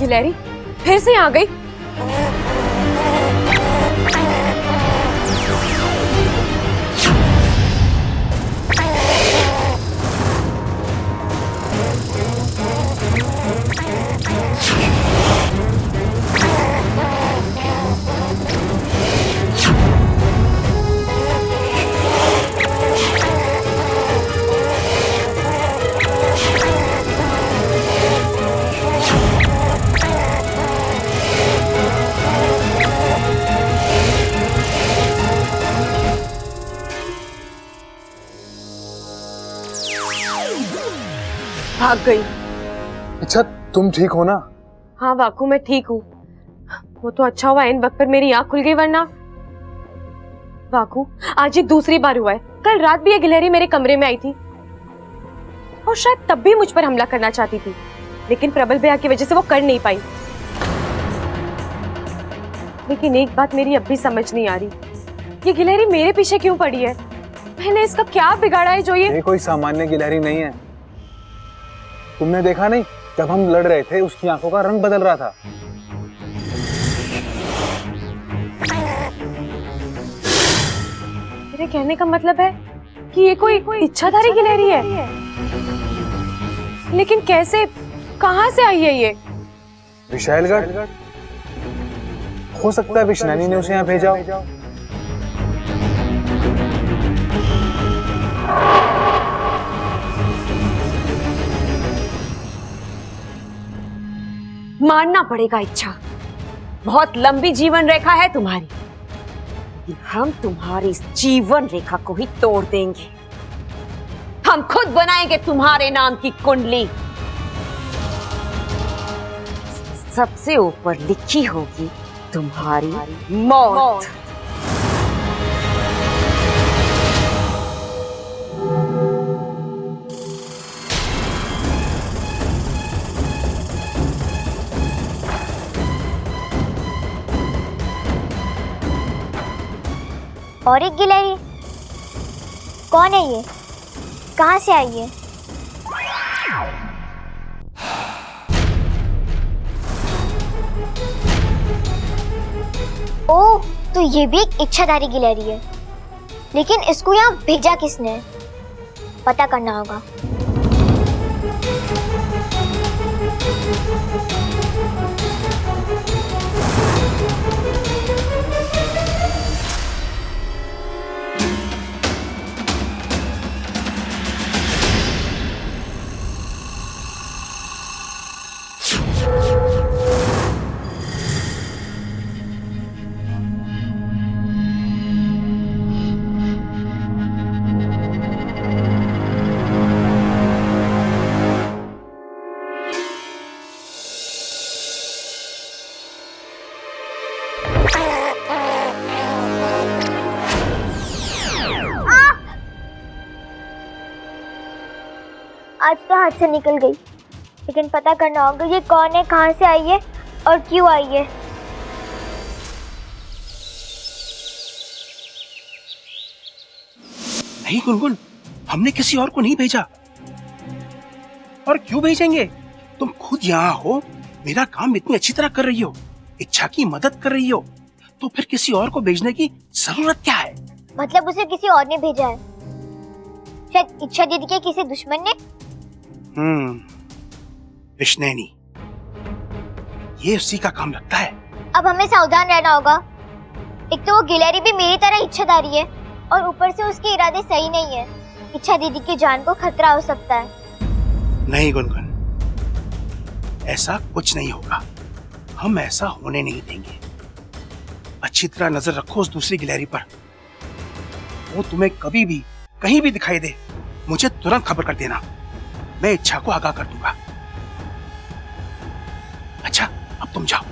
गिलहरी फिर से आ गई। भाग गई। अच्छा तुम ठीक हो ना? हाँ वाकू मैं ठीक हूँ। वो तो अच्छा हुआ इन वक्त पर मेरी आँख खुल गई, वरना वाकू आज ये दूसरी बार हुआ है। कल रात भी ये गिलहरी मेरे कमरे में आई थी और शायद तब भी मुझ पर हमला करना चाहती थी, लेकिन प्रबल भैया की वजह से वो कर नहीं पाई। लेकिन एक बात मेरी अब भी समझ नहीं आ रही, ये गिलहरी मेरे पीछे क्यों पड़ी है? मैंने इसका क्या बिगाड़ा है जो ये कोई सामान्य गिलहरी नहीं है। तुमने देखा नहीं, जब हम लड़ रहे थे उसकी आंखों का रंग बदल रहा था। मेरे कहने का मतलब है कि ये कोई इच्छाधारी गिलहरी है। लेकिन कैसे, कहां से आई है ये? विशालगढ़। हो सकता है विष्णु ने उसे यहाँ भेजा हो। मानना पड़ेगा इच्छा, बहुत लंबी जीवन रेखा है तुम्हारी। हम तुम्हारी इस जीवन रेखा को ही तोड़ देंगे। हम खुद बनाएंगे तुम्हारे नाम की कुंडली। सबसे ऊपर लिखी होगी तुम्हारी मौत। और एक गिलहरी, कौन है ये? कहाँ से आई है? ओह, तो ये भी एक इच्छाधारी गिलहरी है। लेकिन इसको यहाँ भेजा किसने? पता करना होगा। आज तो हाथ से निकल गई, लेकिन पता करना होगा ये कौन है, कहाँ से आई है और क्यों आई है। नहीं गुनगुन, हमने किसी और को नहीं भेजा। और क्यों भेजेंगे? तुम खुद यहाँ हो, मेरा काम इतनी अच्छी तरह कर रही हो, इच्छा की मदद कर रही हो, तो फिर किसी और को भेजने की जरूरत क्या है? मतलब उसे किसी और ने भेजा है? शायद इच्छा दीदी के किसी दुश्मन ने। विष्णु, ये उसी का काम लगता है। अब हमें सावधान रहना होगा। एक तो वो गिलहरी भी मेरी तरह इच्छाधारी है और ऊपर से उसके इरादे सही नहीं है। इच्छा दीदी की जान को खतरा हो सकता है। नहीं गुनगुन, ऐसा कुछ नहीं होगा। हम ऐसा होने नहीं देंगे। अच्छी तरह नजर रखो उस दूसरी गिलहरी पर। वो तुम्हें कभी भी कहीं भी दिखाई दे, मुझे तुरंत खबर कर देना। मैं इच्छा को आगाह कर दूंगा। अच्छा, अब तुम जाओ।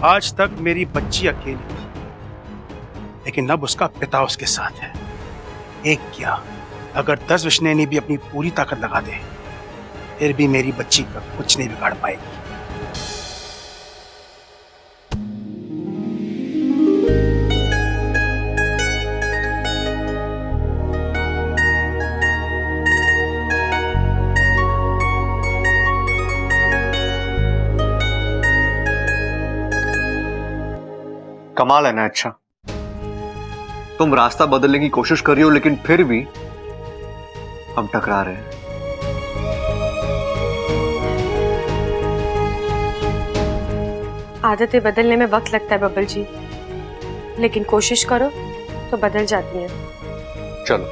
आज तक मेरी बच्ची अकेली थी, लेकिन अब उसका पिता उसके साथ है। एक क्या, अगर 10 विष्णु भी अपनी पूरी ताकत लगा दे, फिर भी मेरी बच्ची का कुछ नहीं बिगाड़ पाएगी। कमाल है ना। अच्छा, तुम रास्ता बदलने की कोशिश कर रही हो लेकिन फिर भी हम टकरा रहे हैं। आदतें बदलने में वक्त लगता है बबल जी, लेकिन कोशिश करो तो बदल जाती है। चलो,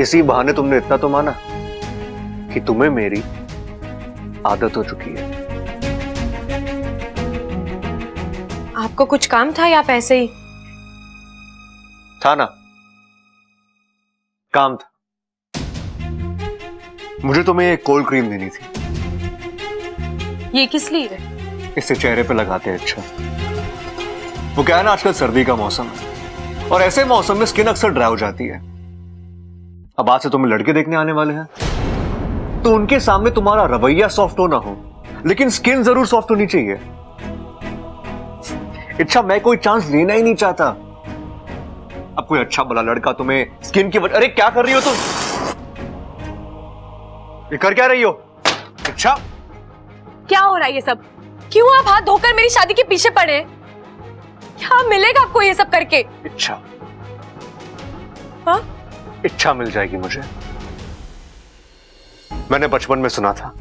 इसी बहाने तुमने इतना तो माना कि तुम्हें मेरी आदत हो चुकी है। आपको कुछ काम था या आप ऐसे ही? था ना, काम था। मुझे तुम्हें एक कोल्ड क्रीम देनी थी। ये किस लिए? इससे चेहरे पे लगाते हैं। अच्छा, वो क्या है ना, आजकल सर्दी का मौसम है और ऐसे मौसम में स्किन अक्सर ड्राई हो जाती है। अब आज से तुम लड़के देखने आने वाले हैं तो उनके सामने तुम्हारा रवैया सॉफ्ट हो ना हो, लेकिन स्किन जरूर सॉफ्ट होनी चाहिए। अच्छा, मैं कोई चांस लेना ही नहीं चाहता। अब कोई अच्छा भला लड़का तुम्हें स्किन की वजह। अरे क्या कर रही हो तुम? ये कर क्या रही हो? अच्छा, क्या हो रहा है ये सब? क्यों आप हाथ धोकर मेरी शादी के पीछे पड़े? क्या मिलेगा आपको ये सब करके? इच्छा, हाँ? इच्छा मिल जाएगी मुझे। मैंने बचपन में सुना था,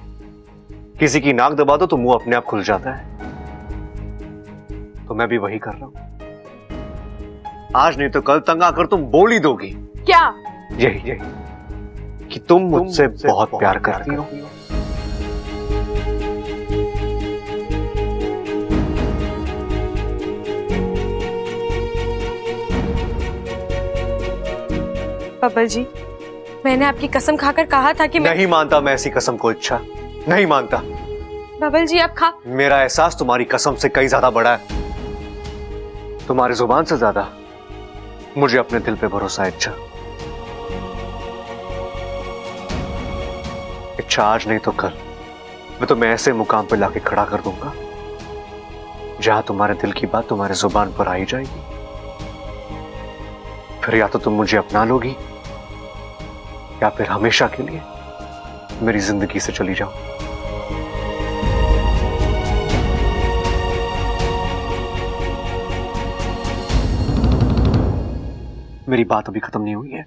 किसी की नाक दबा दो तो मुंह अपने आप खुल जाता है। तो मैं भी वही कर रहा हूं। आज नहीं तो कल तंग आकर तुम बोल ही दोगी। क्या? यही कि तुम मुझसे बहुत प्यार करती हो। बबल जी, मैंने आपकी कसम खाकर कहा था कि नहीं मानता मैं ऐसी कसम को। इच्छा, नहीं मानता। बबल जी आप खा। मेरा एहसास तुम्हारी कसम से कई ज्यादा बड़ा है। तुम्हारी जुबान से ज्यादा मुझे अपने दिल पे भरोसा है। इच्छा, आज नहीं तो कल मैं तुम्हें ऐसे मुकाम पे लाके खड़ा कर दूंगा जहां तुम्हारे दिल की बात तुम्हारे जुबान पर आई जाएगी। फिर या तो तुम मुझे अपना लोगी या फिर हमेशा के लिए मेरी जिंदगी से चली जाओ। मेरी बात अभी खत्म नहीं हुई है।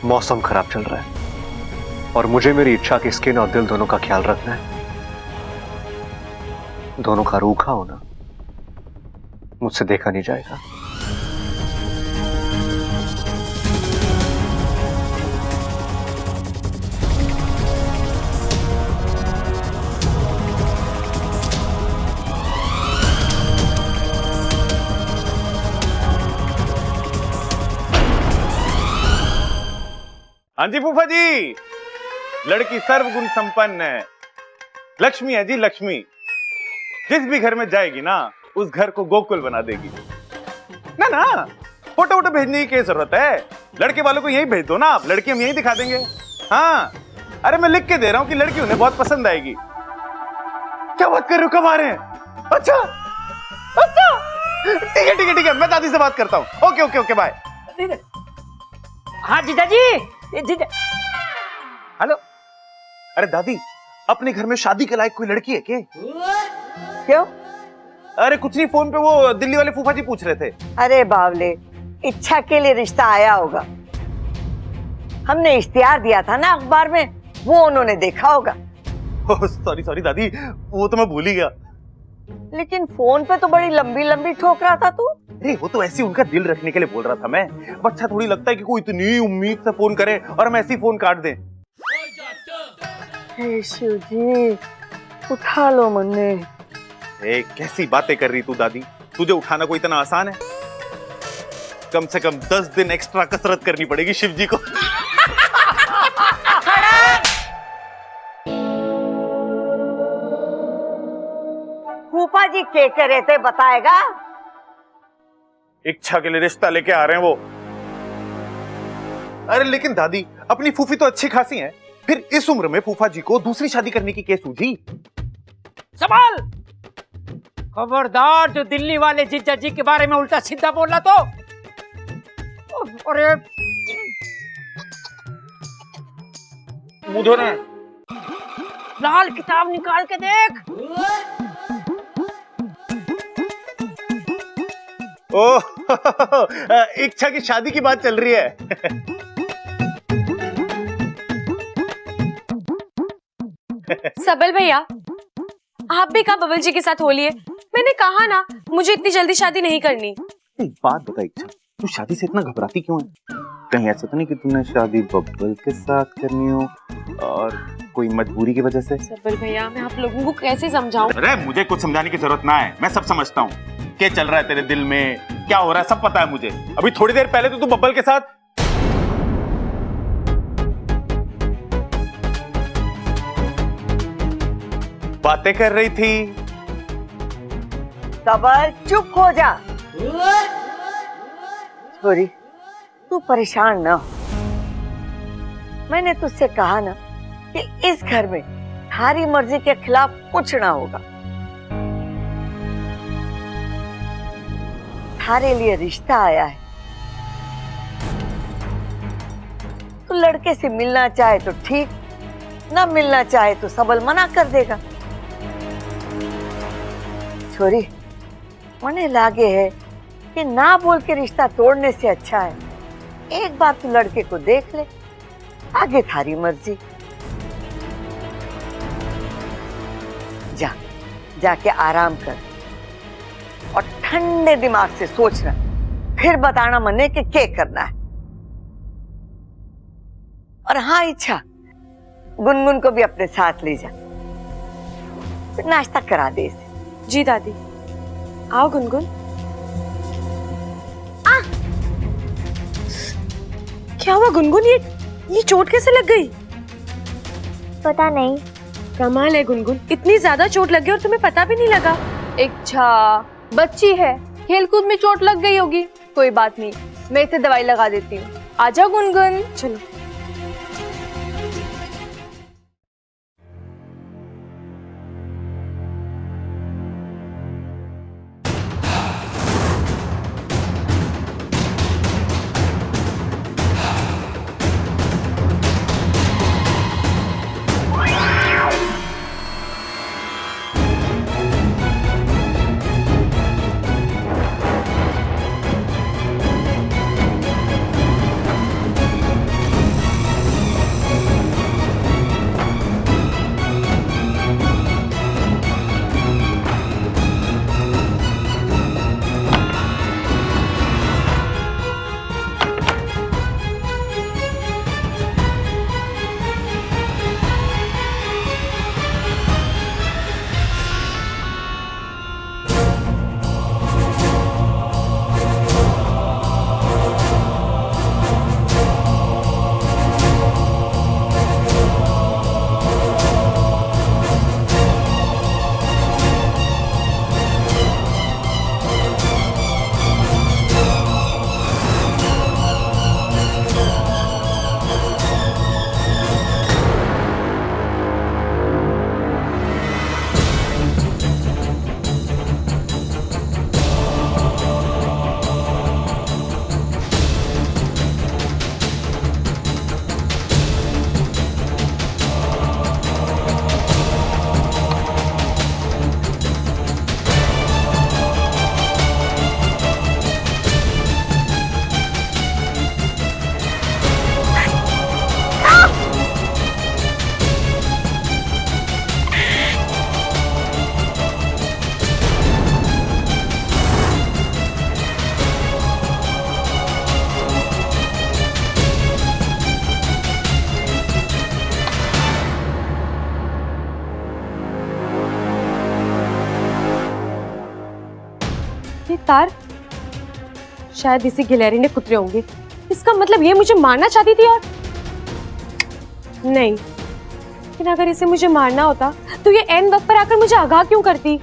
मौसम खराब चल रहा है और मुझे मेरी इच्छा की स्किन और दिल दोनों का ख्याल रखना है। दोनों का रूखा होना मुझसे देखा नहीं जाएगा। हाँ जी फूफा जी, लड़की सर्वगुण संपन्न है, लक्ष्मी है जी लक्ष्मी। जिस भी घर में जाएगी ना उस घर को गोकुल बना देगी। ना ना, फोटो वोटो भेजने की क्या जरूरत है? लड़के वालों को यही भेज दो ना आप, लड़की हम यही दिखा देंगे। हाँ, अरे मैं लिख के दे रहा हूँ कि लड़की उन्हें बहुत पसंद आएगी। क्या बात कर रहे हो, कब आ रहे हैं? अच्छा अच्छा, ठीक है ठीक है ठीक है, मैं दादी से बात करता हूँ। Okay okay okay, bye. हाँ जीजा जी, जीजा। हेलो, अरे दादी, अपने घर में शादी के लायक कोई लड़की है क्या? क्यों? अरे कुछ नहीं, फोन पे वो दिल्ली वाले फूफा जी पूछ रहे थे। अरे बावले, इच्छा के लिए रिश्ता आया होगा। हमने इश्तिहार दिया था ना अखबार में, वो उन्होंने देखा होगा। सॉरी सॉरी दादी, वो तो मैं भूल ही गया। लेकिन फोन पे तो बड़ी लंबी लंबी ठोक रहा था तू। अरे वो तो ऐसे उनका दिल रखने के लिए बोल रहा था मैं। अब अच्छा थोड़ी लगता है कि कोई इतनी उम्मीद से फोन करे और हम ऐसे ही फोन काट दें। हे शिव जी, उठा लो मन्ने। कैसी बातें कर रही तू दादी, तुझे उठाना कोई इतना आसान है? कम से कम 10 दिन एक्स्ट्रा कसरत करनी पड़ेगी शिव जी को। फूफा जी के करे थे बताएगा? इच्छा के लिए रिश्ता लेके आ रहे हैं वो। अरे लेकिन दादी, अपनी फूफी तो अच्छी खासी हैं, फिर इस उम्र में फूफा जी को दूसरी शादी करने की क्या सूझी? संभाल, खबरदार जो दिल्ली वाले जीजा जी के बारे में उल्टा सीधा बोला तो। अरे मुंह धोना है। लाल किताब निकाल के देख। ओह इच्छा की शादी की बात चल रही है। सबल भैया, आप भी कहा बबल जी के साथ होली है। मैंने कहा ना, मुझे इतनी जल्दी शादी नहीं करनी। एक बात बता इच्छा, तू शादी से इतना घबराती क्यों है? कहीं ऐसा तो नहीं कि तूने शादी बबल के साथ करनी हो और कोई मजबूरी की वजह से? सबल भैया, मैं आप लोगों को कैसे समझाऊं? अरे मुझे कुछ समझाने की जरूरत ना है, मैं सब समझता हूँ। क्या चल रहा है तेरे दिल में, क्या हो रहा है, सब पता है मुझे। अभी थोड़ी देर पहले तो तू बब्बल के साथ बातें कर रही थी। सबल चुप हो जा। छोरी, तू परेशान ना हो। मैंने तुझसे कहा ना कि इस घर में थारी मर्जी के खिलाफ कुछ ना होगा। थारे लिए रिश्ता आया है, तू लड़के से मिलना चाहे तो ठीक, ना मिलना चाहे तो सबल मना कर देगा। छोरी, मने लागे है कि ना बोल के रिश्ता तोड़ने से अच्छा है एक बार तू लड़के को देख ले, आगे थारी मर्जी। जा, जाके आराम कर और ठंडे दिमाग से सोचना, फिर बताना मने कि क्या करना है। और हाँ इच्छा, गुनगुन को भी अपने साथ ले जा, फिर नाश्ता करा दे इसे। जी दादी। आओ गुनगुन। क्या हुआ गुनगुन, ये चोट कैसे लग गई? पता नहीं। कमाल है गुनगुन, इतनी ज्यादा चोट लग गई और तुम्हें पता भी नहीं लगा। इच्छा बच्ची है, खेलकूद में चोट लग गई होगी। कोई बात नहीं, मैं इसे दवाई लगा देती हूँ। आजा गुनगुन। चलो। शायद इसी गिलहरी ने कुतरे होंगे। इसका मतलब ये मुझे मारना चाहती थी। और नहीं, लेकिन अगर इसे मुझे मारना होता तो ये एन वक्त पर आकर मुझे आगाह क्यों करती?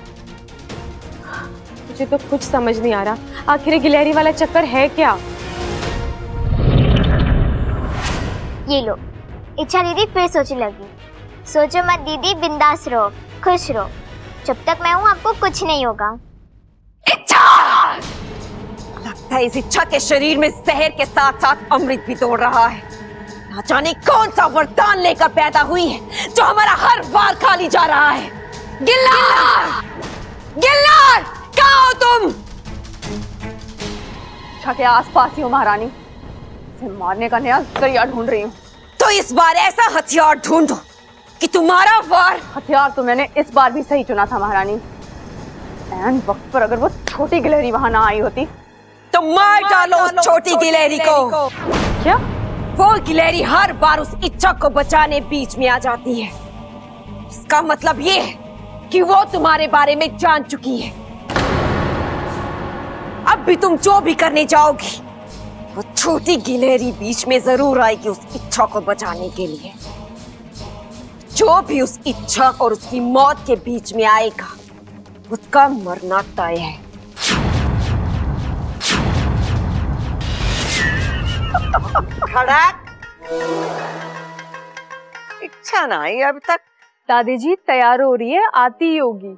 मुझे तो कुछ समझ नहीं आ रहा, आखिर ये गिलहरी वाला चक्कर है क्या? ये लो, इच्छा दीदी फिर सोचने लगी। सोचो मत दीदी, बिंदास रहो, खुश रहो। जब तक मैं हूँ आपको कुछ नहीं होगा। इच्छा! लगता है इस इच्छा के शरीर में जहर के साथ साथ अमृत भी दौड़ रहा है। ना जाने कौन सा वरदान लेकर पैदा हुई है जो हमारा हर वार खा ली जा रहा है। गिल्लार! गिल्लार! कहाँ हो तुम? इच्छा के आसपास ही हो महारानी, इसे मारने का नया जरिया ढूंढ रही हूँ। तो इस बार ऐसा हथियार ढूंढो कि तुम्हारा वार। हथियार तो मैंने इस बार भी सही चुना था महारानी। ऐन वक्त पर अगर वो छोटी गिलहरी वहां ना आई होती तो मार डालो उस छोटी गिलहरी को। क्या? वो गिलहरी हर बार उस इच्छा को बचाने बीच में आ जाती है। इसका मतलब ये है कि वो तुम्हारे बारे में जान चुकी है। अब भी तुम जो भी करने जाओगी, वो छोटी गिलहरी बीच में जरूर आएगी उस इच्छा को बचाने के लिए। जो भी उस इच्छा और उसकी मौत के बीच में आएगा, उसका मरना तय है। खड़क! इच्छा ना आई अभी तक। दादी जी तैयार हो रही है, आती ही होगी।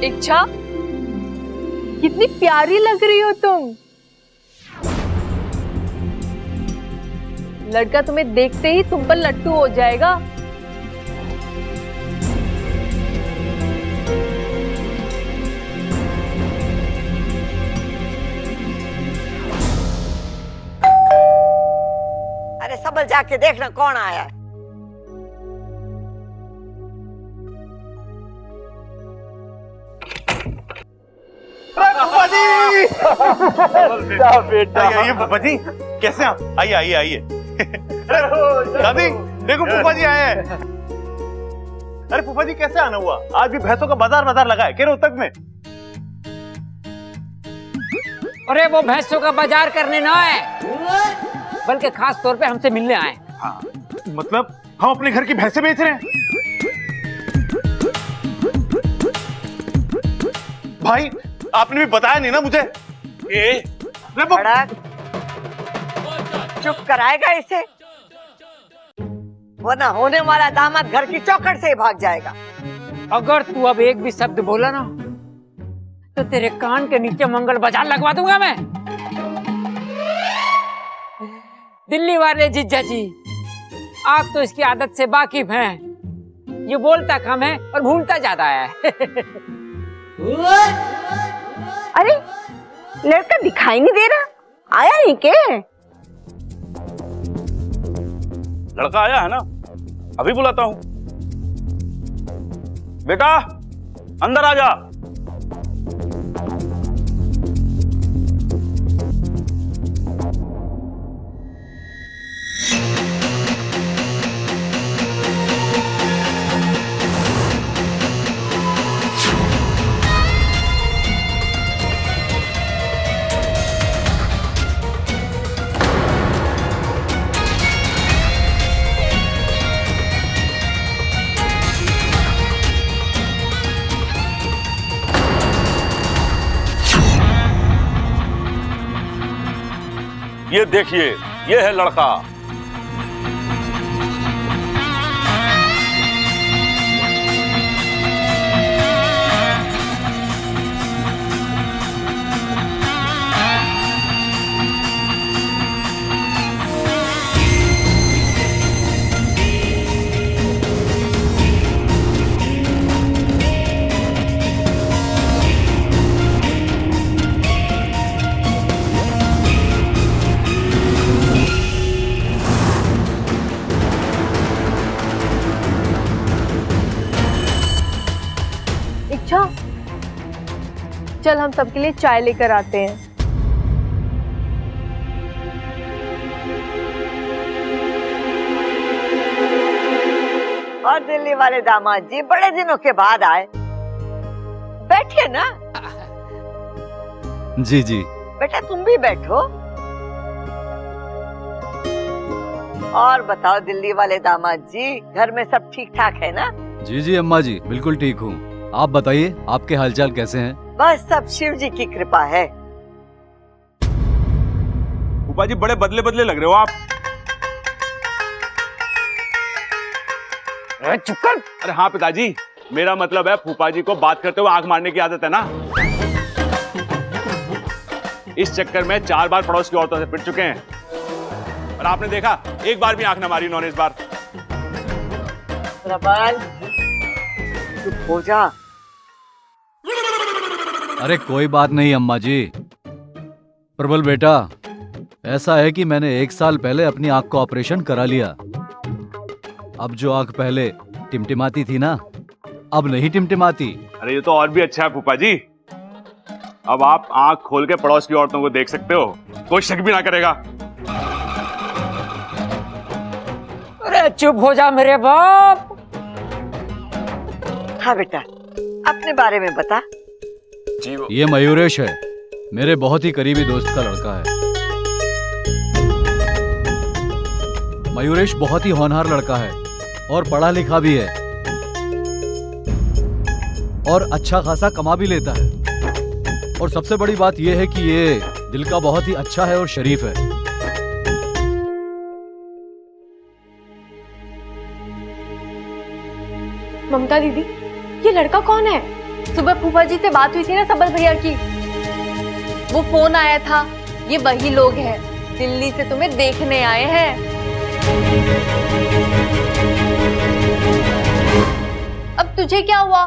इच्छा, कितनी प्यारी लग रही हो तुम। लड़का तुम्हें देखते ही तुम पर लट्टू हो जाएगा। अरे सबल जाके देखना कौन आया है। बेटा आइए फूफा जी, कैसे आप? आइए आइए आइए। दादी देखो फूफा जी आए हैं। अरे फूफा जी कैसे आना हुआ? आज भी भैंसों का बाजार लगा है क्या रोहतक में? अरे वो भैंसों का बाजार करने ना है, बल्कि खास तौर पे हमसे मिलने आए। हाँ, मतलब हम अपने घर की भैंसे बेच रहे हैं? भाई आपने भी बताया नहीं ना मुझे। खड़क! चुप कराएगा इसे, वरना होने वाला दामाद घर की चौखट से ही भाग जाएगा। अगर तू अब एक भी शब्द बोला ना तो तेरे कान के नीचे मंगल बाजार लगवा दूंगा मैं। दिल्ली वाले जीजा जी, आप तो इसकी आदत से वाकिफ हैं। ये बोलता कम है और भूलता ज्यादा है। अरे लड़का दिखाई नहीं दे रहा, आया नहीं के? लड़का आया है ना, अभी बुलाता हूं। बेटा अंदर आ जा। ये देखिए, ये है लड़का। चल हम सबके लिए चाय लेकर आते हैं। और दिल्ली वाले दामाद जी बड़े दिनों के बाद आए, बैठे ना। जी जी। बेटा तुम भी बैठो। और बताओ दिल्ली वाले दामाद जी, घर में सब ठीक ठाक है ना? जी जी अम्मा जी, बिल्कुल ठीक हूँ। आप बताइए, आपके हालचाल कैसे हैं? बस सब शिव जी की कृपा है। फूफा जी बड़े बदले बदले लग रहे हो आप। चुप कर। अरे हाँ पिताजी, मेरा मतलब है फूफा जी को बात करते हुए आंख मारने की आदत है ना। इस चक्कर में 4 बार पड़ोस की औरतों से पिट चुके हैं और आपने देखा एक बार भी आंख न मारी उन्होंने इस बार। प्रबल चुप हो जा। अरे कोई बात नहीं अम्मा जी। प्रबल बेटा, ऐसा है कि मैंने 1 साल पहले अपनी आंख का ऑपरेशन करा लिया। अब जो आंख पहले टिमटिमाती थी ना, अब नहीं टिमटिमाती। अरे ये तो और भी अच्छा है फूफा जी, अब आप आंख खोल के पड़ोस की औरतों को देख सकते हो, कोई शक भी ना करेगा। अरे चुप हो जा मेरे बाप। हाँ बेटा, अपने बारे में बता। ये मयूरेश है, मेरे बहुत ही करीबी दोस्त का लड़का है। मयूरेश बहुत ही होनहार लड़का है और पढ़ा लिखा भी है और अच्छा खासा कमा भी लेता है। और सबसे बड़ी बात यह है कि ये दिल का बहुत ही अच्छा है और शरीफ है। ममता दीदी, ये लड़का कौन है? सुबह फूफा जी से बात हुई थी ना सबल भैया की, वो फोन आया था। ये वही लोग हैं, दिल्ली से तुम्हें देखने आए हैं। अब तुझे क्या हुआ?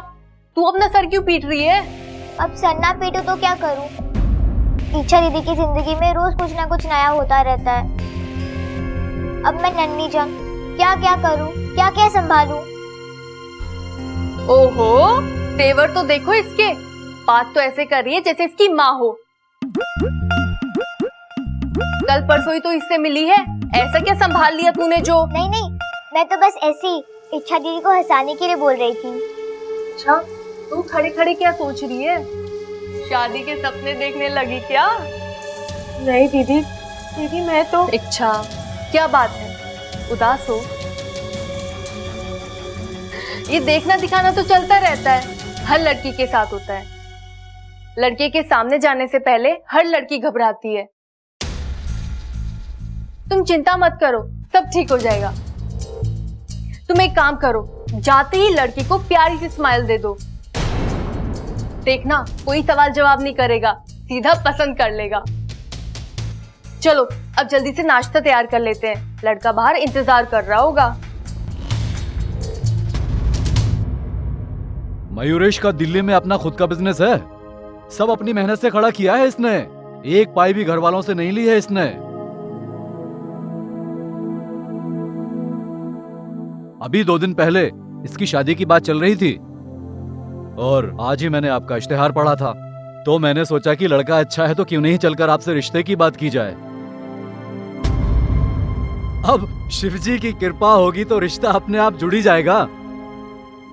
तू अपना सर क्यों पीट रही है? अब सर ना पीटू तो क्या करूं? इच्छा दीदी की जिंदगी में रोज कुछ ना कुछ नया होता रहता है। अब मैं नन्ही जंग क्या क्या करूं, क्या क्या संभालूं? ओहो, तेवर तो देखो इसके, बात तो ऐसे कर रही है जैसे इसकी माँ हो। कल परसों ही तो इससे मिली है, ऐसा क्या संभाल लिया तूने जो? नहीं नहीं, मैं तो बस ऐसी इच्छा दीदी को हंसाने के लिए बोल रही थी। अच्छा, तू खड़े खड़े क्या सोच रही है? शादी के सपने देखने लगी क्या? नहीं दीदी मैं तो। इच्छा, क्या बात है, उदास हो? ये देखना दिखाना तो चलता रहता है, हर लड़की के साथ होता है। लड़के के सामने जाने से पहले हर लड़की घबराती है। तुम चिंता मत करो, सब ठीक हो जाएगा। तुम एक काम करो, जाते ही लड़की को प्यारी सी स्माइल दे दो। देखना कोई सवाल जवाब नहीं करेगा, सीधा पसंद कर लेगा। चलो अब जल्दी से नाश्ता तैयार कर लेते हैं, लड़का बाहर इंतजार कर रहा होगा। मयूरेश का दिल्ली में अपना खुद का बिजनेस है, सब अपनी मेहनत से खड़ा किया है इसने, एक पाई भी घर वालों से नहीं ली है इसने। अभी 2 दिन पहले इसकी शादी की बात चल रही थी और आज ही मैंने आपका इश्तेहार पढ़ा था, तो मैंने सोचा कि लड़का अच्छा है तो क्यों नहीं चलकर आपसे रिश्ते की बात की जाए। अब शिवजी की कृपा होगी तो रिश्ता अपने आप जुड़ ही जाएगा।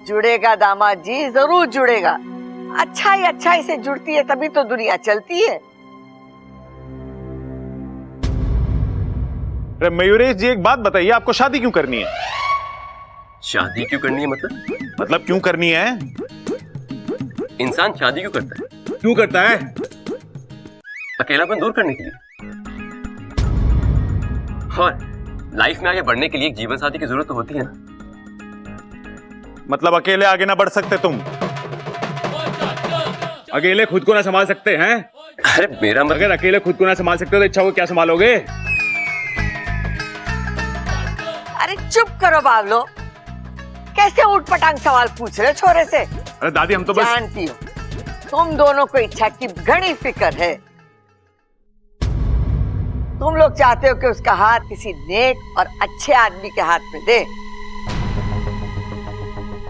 जुड़ेगा दामाद जी, जरूर जुड़ेगा। अच्छाई से जुड़ती है तभी तो दुनिया चलती है। अरे मयूरेश जी, एक बात बताइए, आपको शादी क्यों करनी है? शादी क्यों करनी है? मतलब क्यों करनी है? इंसान शादी क्यों करता है? क्यों करता है? अकेलापन दूर करने के लिए और लाइफ में आगे बढ़ने के लिए एक जीवन साथी की जरूरत तो होती है ना। मतलब अकेले आगे ना बढ़ सकते तुम? अकेले खुद को ना संभाल सकते हैं? अरे मेरा मतलब, अगर अकेले खुद को ना संभाल सकते तो इच्छा को क्या संभालोगे? अरे चुप करो बावलो, कैसे उठपटांग सवाल पूछ रहे छोरे से? अरे दादी, हम तो बस। जानती हो तुम दोनों को इच्छा की घनी फिक्र है। तुम लोग चाहते हो कि उसका हाथ किसी नेक और अच्छे आदमी के हाथ में दे,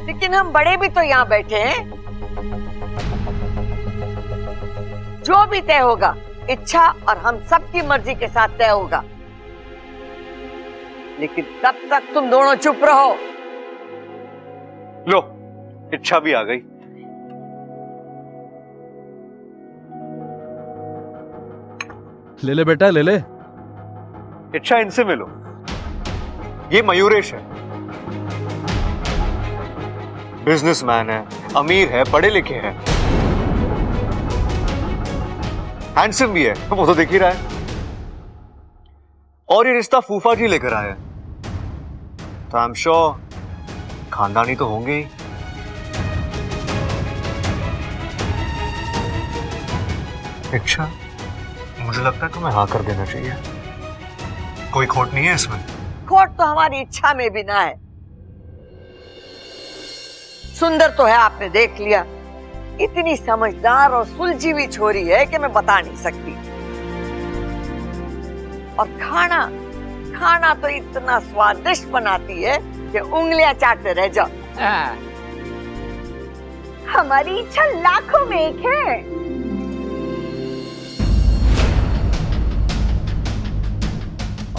लेकिन हम बड़े भी तो यहाँ बैठे हैं। जो भी तय होगा इच्छा और हम सबकी मर्जी के साथ तय होगा, लेकिन तब तक तुम दोनों चुप रहो। लो, इच्छा भी आ गई। ले ले बेटा, ले ले। इच्छा, इनसे मिलो। ये मयूरेश है, बिजनेसमैन है, अमीर है, पढ़े लिखे है, हैंडसम भी है, वो तो दिख ही रहा है। और ये रिश्ता फूफा जी लेकर आए हैं, तो आई एम श्योर खानदानी तो होंगे ही। इच्छा, मुझे लगता है तुम्हें हाँ कर देना चाहिए। कोई खोट नहीं है इसमें। खोट तो हमारी इच्छा में भी ना है। सुंदर तो है, आपने देख लिया, इतनी समझदार और सुलझी हुई छोरी है कि मैं बता नहीं सकती। और खाना तो इतना स्वादिष्ट बनाती है कि उंगलियां चाटते रह जाओ। हाँ। हमारी इच्छा लाखों में एक है।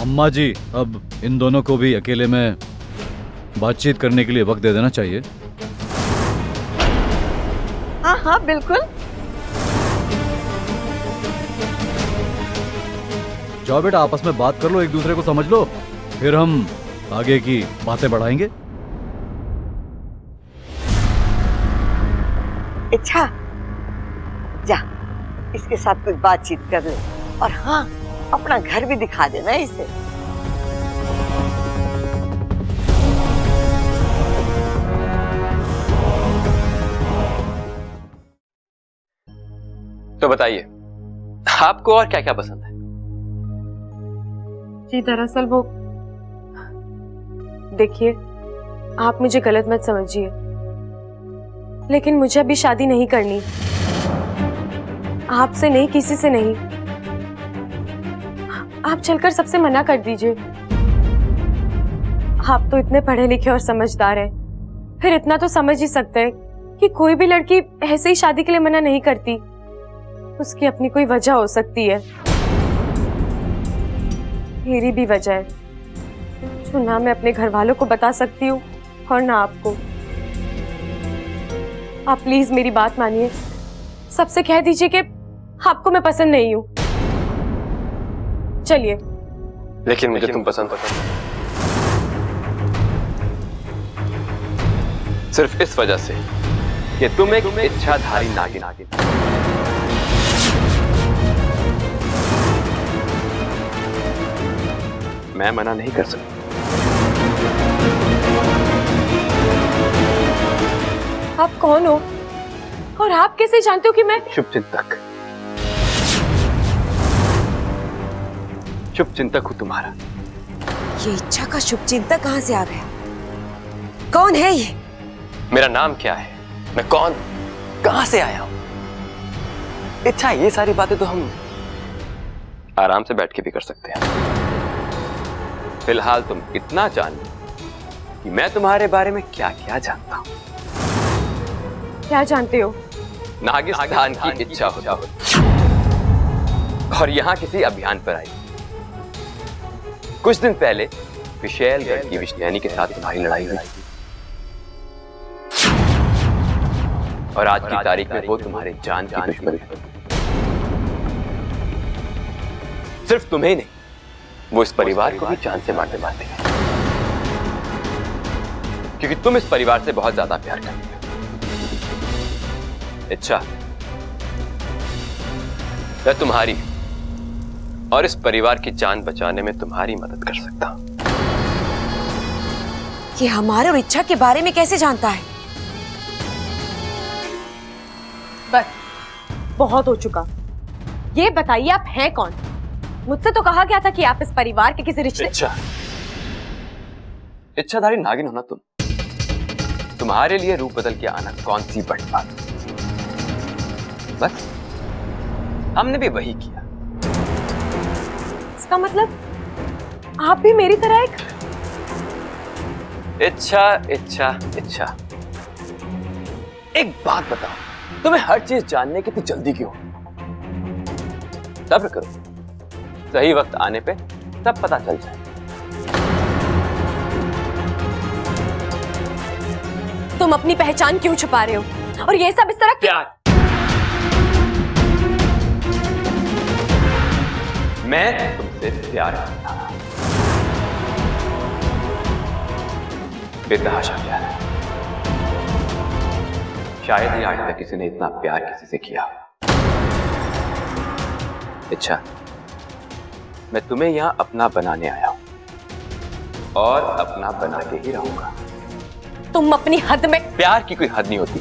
अम्मा जी, अब इन दोनों को भी अकेले में बातचीत करने के लिए वक्त दे देना चाहिए। हाँ हाँ बिल्कुल। जाओ बेटा, आपस में बात कर लो, एक दूसरे को समझ लो, फिर हम आगे की बातें बढ़ाएंगे। इच्छा, जा इसके साथ कुछ बातचीत कर ले, और हाँ अपना घर भी दिखा देना इसे। तो बताइए, आपको और क्या क्या पसंद है? जी दरअसल वो, देखिए आप मुझे गलत मत समझिए, लेकिन मुझे अभी शादी नहीं करनी, आपसे नहीं, किसी से नहीं। आप चलकर सबसे मना कर दीजिए। आप तो इतने पढ़े लिखे और समझदार हैं, फिर इतना तो समझ ही सकते हैं कि कोई भी लड़की ऐसे ही शादी के लिए मना नहीं करती, उसकी अपनी कोई वजह हो सकती है। मेरी भी वजह है, जो ना मैं अपने घर वालों को बता सकती हूँ और ना आपको। आप प्लीज मेरी बात मानिए, सबसे कह दीजिए कि आपको मैं पसंद नहीं हूँ। चलिए। लेकिन मुझे तुम पसंद सिर्फ इस वजह से कि तुम एक इच्छाधारी नागिन। मैं मना नहीं कर सकता। आप कौन हो और आप कैसे जानते हो कि मैं? शुभचिंतक हूं तुम्हारा। ये इच्छा का शुभचिंतक कहां से आ गया? कौन है ये? मेरा नाम क्या है, मैं कौन, कहां से आया हूं? इच्छा, ये सारी बातें तो हम आराम से बैठ के भी कर सकते हैं। फिलहाल तुम इतना जान लो कि मैं तुम्हारे बारे में क्या क्या जानता हूं। क्या जानते हो? नागिस्तान की इच्छा होता और यहां किसी अभियान पर आई। कुछ दिन पहले विशैलगढ़ की विष्णुयानी के साथ तुम्हारी लड़ाई हुई और आज की तारीख में वो तुम्हारे जान की दुश्मन है। सिर्फ तुम्हें नहीं, वो इस परिवार को भी जान से मारते मारते हैं, क्योंकि तुम इस परिवार से बहुत ज्यादा प्यार करते हो। इच्छा, मैं तुम्हारी और इस परिवार की जान बचाने में तुम्हारी मदद कर सकता हूं। ये हमारे और इच्छा के बारे में कैसे जानता है? बस बहुत हो चुका। ये बताइए आप हैं कौन? मुझसे तो कहा गया था कि आप इस परिवार के किसी रिश्ते। इच्छाधारी नागिन होना तुम्हारे लिए रूप बदल के आना कौन सी बड़ी बात। बस हमने भी वही किया। इसका मतलब आप भी मेरी तरह एक इच्छा। एक बात बताओ, तुम्हें हर चीज जानने की इतनी जल्दी क्यों? सब्र करो, सही वक्त आने पे सब पता चल जाए। तुम अपनी पहचान क्यों छुपा रहे हो और ये सब इस तरह प्यार, मैं तुमसे प्यार करता हूं, बेतहाशा प्यार। शायद ही आज तक किसी ने इतना प्यार किसी से किया। अच्छा, मैं तुम्हें यहां अपना बनाने आया हूं और अपना बना के ही रहूंगा। तुम अपनी हद में। प्यार की कोई हद नहीं होती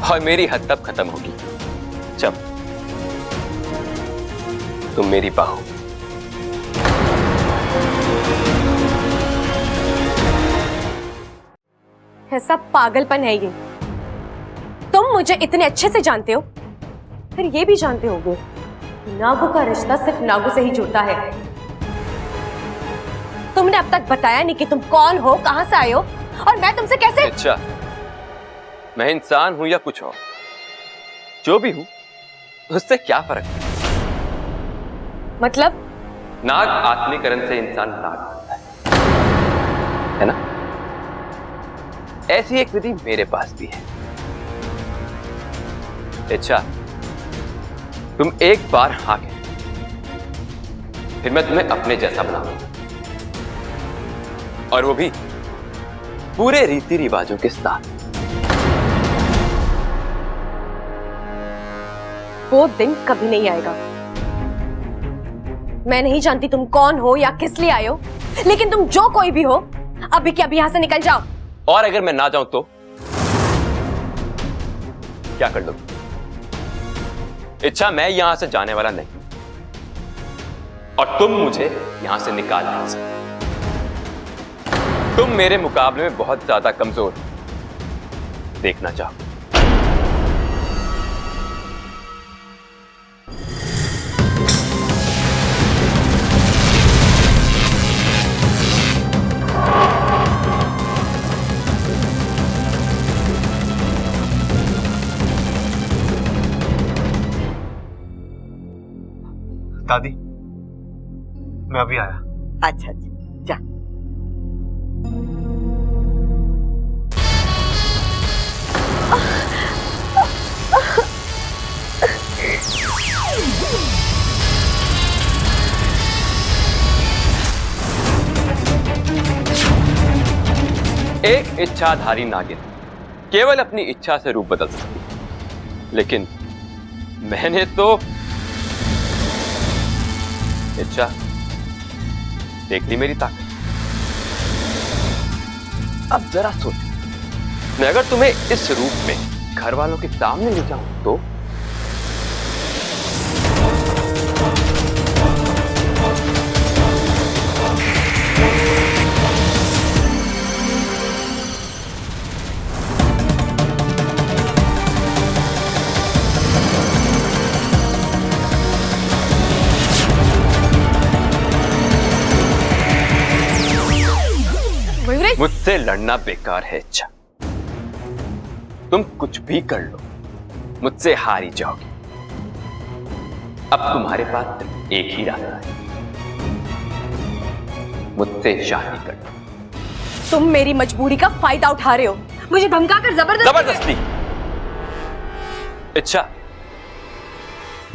और मेरी हद तब खत्म होगी जब तुम मेरी बाहो। ऐसा पागलपन है ये। तुम मुझे इतने अच्छे से जानते हो, फिर ये भी जानते होगे नागू का रिश्ता सिर्फ नागू से ही जुड़ता है। तुमने अब तक बताया नहीं कि तुम कौन हो, कहां से आए हो और मैं तुमसे कैसे। अच्छा, मैं इंसान हूं या कुछ और, जो भी हूं उससे क्या फर्क है? मतलब? नाग आत्मीकरण से इंसान नाग बनता है ना? ऐसी एक विधि मेरे पास भी है। अच्छा, तुम एक बार हाँ कह, फिर मैं तुम्हें अपने जैसा बनाऊंगा, और वो भी पूरे रीति रिवाजों के साथ। वो दिन कभी नहीं आएगा। मैं नहीं जानती तुम कौन हो या किस लिए आए हो, लेकिन तुम जो कोई भी हो, अभी के अभी यहां से निकल जाओ। और अगर मैं ना जाऊं तो क्या कर लो? इच्छा, मैं यहां से जाने वाला नहीं और तुम मुझे यहां से निकाल नहीं सकते। तुम मेरे मुकाबले में बहुत ज्यादा कमजोर हो। देखना चाहो दादी, मैं अभी आया। अच्छा अच्छा, जा। एक इच्छाधारी नागिन केवल अपनी इच्छा से रूप बदल सकती है, लेकिन मैंने तो इच्छा देख ली मेरी ताकत। अब जरा सोचो, मैं अगर तुम्हें इस रूप में घर वालों के सामने ले जाऊं तो? मुझसे लड़ना बेकार है इच्छा। तुम कुछ भी कर लो, मुझसे हार ही जाओगे। अब तुम्हारे पास सिर्फ एक ही रास्ता है, मुझसे शादी कर लो। तुम मेरी मजबूरी का फायदा उठा रहे हो, मुझे धमकाकर जबरदस्ती। इच्छा,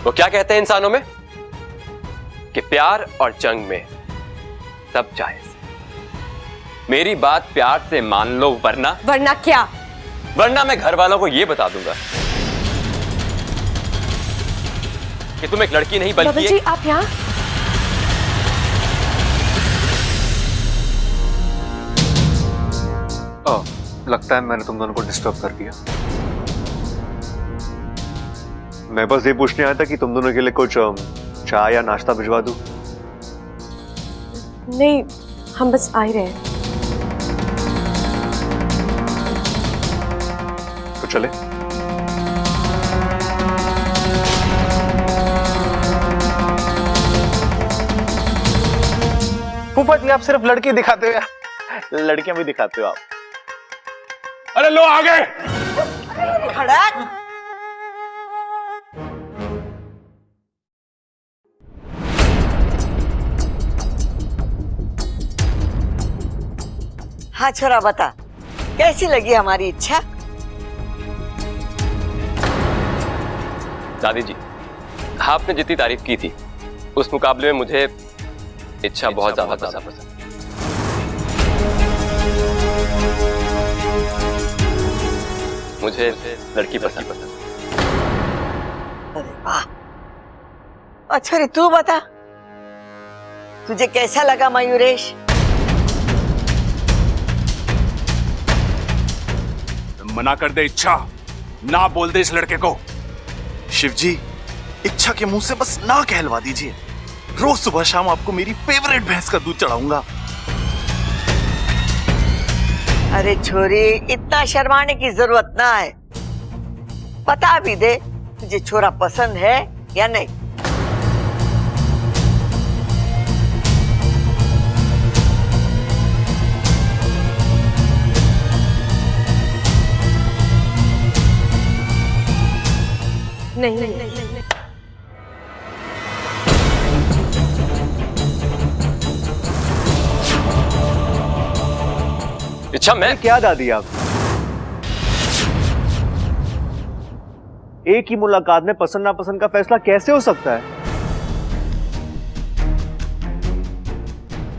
वो क्या कहते हैं इंसानों में कि प्यार और जंग में सब जायज है। मेरी बात प्यार से मान लो, वरना। वरना क्या? वरना मैं घर वालों को यह बता दूंगा कि तुम एक लड़की नहीं बल्कि जी, आप यहाँ? लगता है मैंने तुम दोनों को डिस्टर्ब कर दिया। मैं बस ये पूछने आया था कि तुम दोनों के लिए कुछ चाय या नाश्ता भिजवा दूं? नहीं, हम बस आ ही रहे हैं। तो चले। फूफा जी, आप सिर्फ लड़की दिखाते हो या लड़कियां भी दिखाते हो आप? अरे लो आ गए। खड़क। हाँ छोरा बता, कैसी लगी हमारी इच्छा? दादी जी, आपने जितनी तारीफ की थी उस मुकाबले में मुझे इच्छा बहुत ज्यादा पसंद। मुझे लड़की पसंद। अरे वाह। अच्छा रे तू बता, तुझे कैसा लगा मयूरेश? मना कर दे इच्छा, ना बोल दे इस लड़के को। शिव जी, इच्छा के मुंह से बस ना कहलवा दीजिए। रोज सुबह शाम आपको मेरी फेवरेट भैंस का दूध चढ़ाऊंगा। अरे छोरी, इतना शर्माने की जरूरत ना है। बता भी दे तुझे छोरा पसंद है या नहीं। नहीं। इच्छा मैं क्या दादी आप? एक ही मुलाकात में पसंद नापसंद का फैसला कैसे हो सकता है?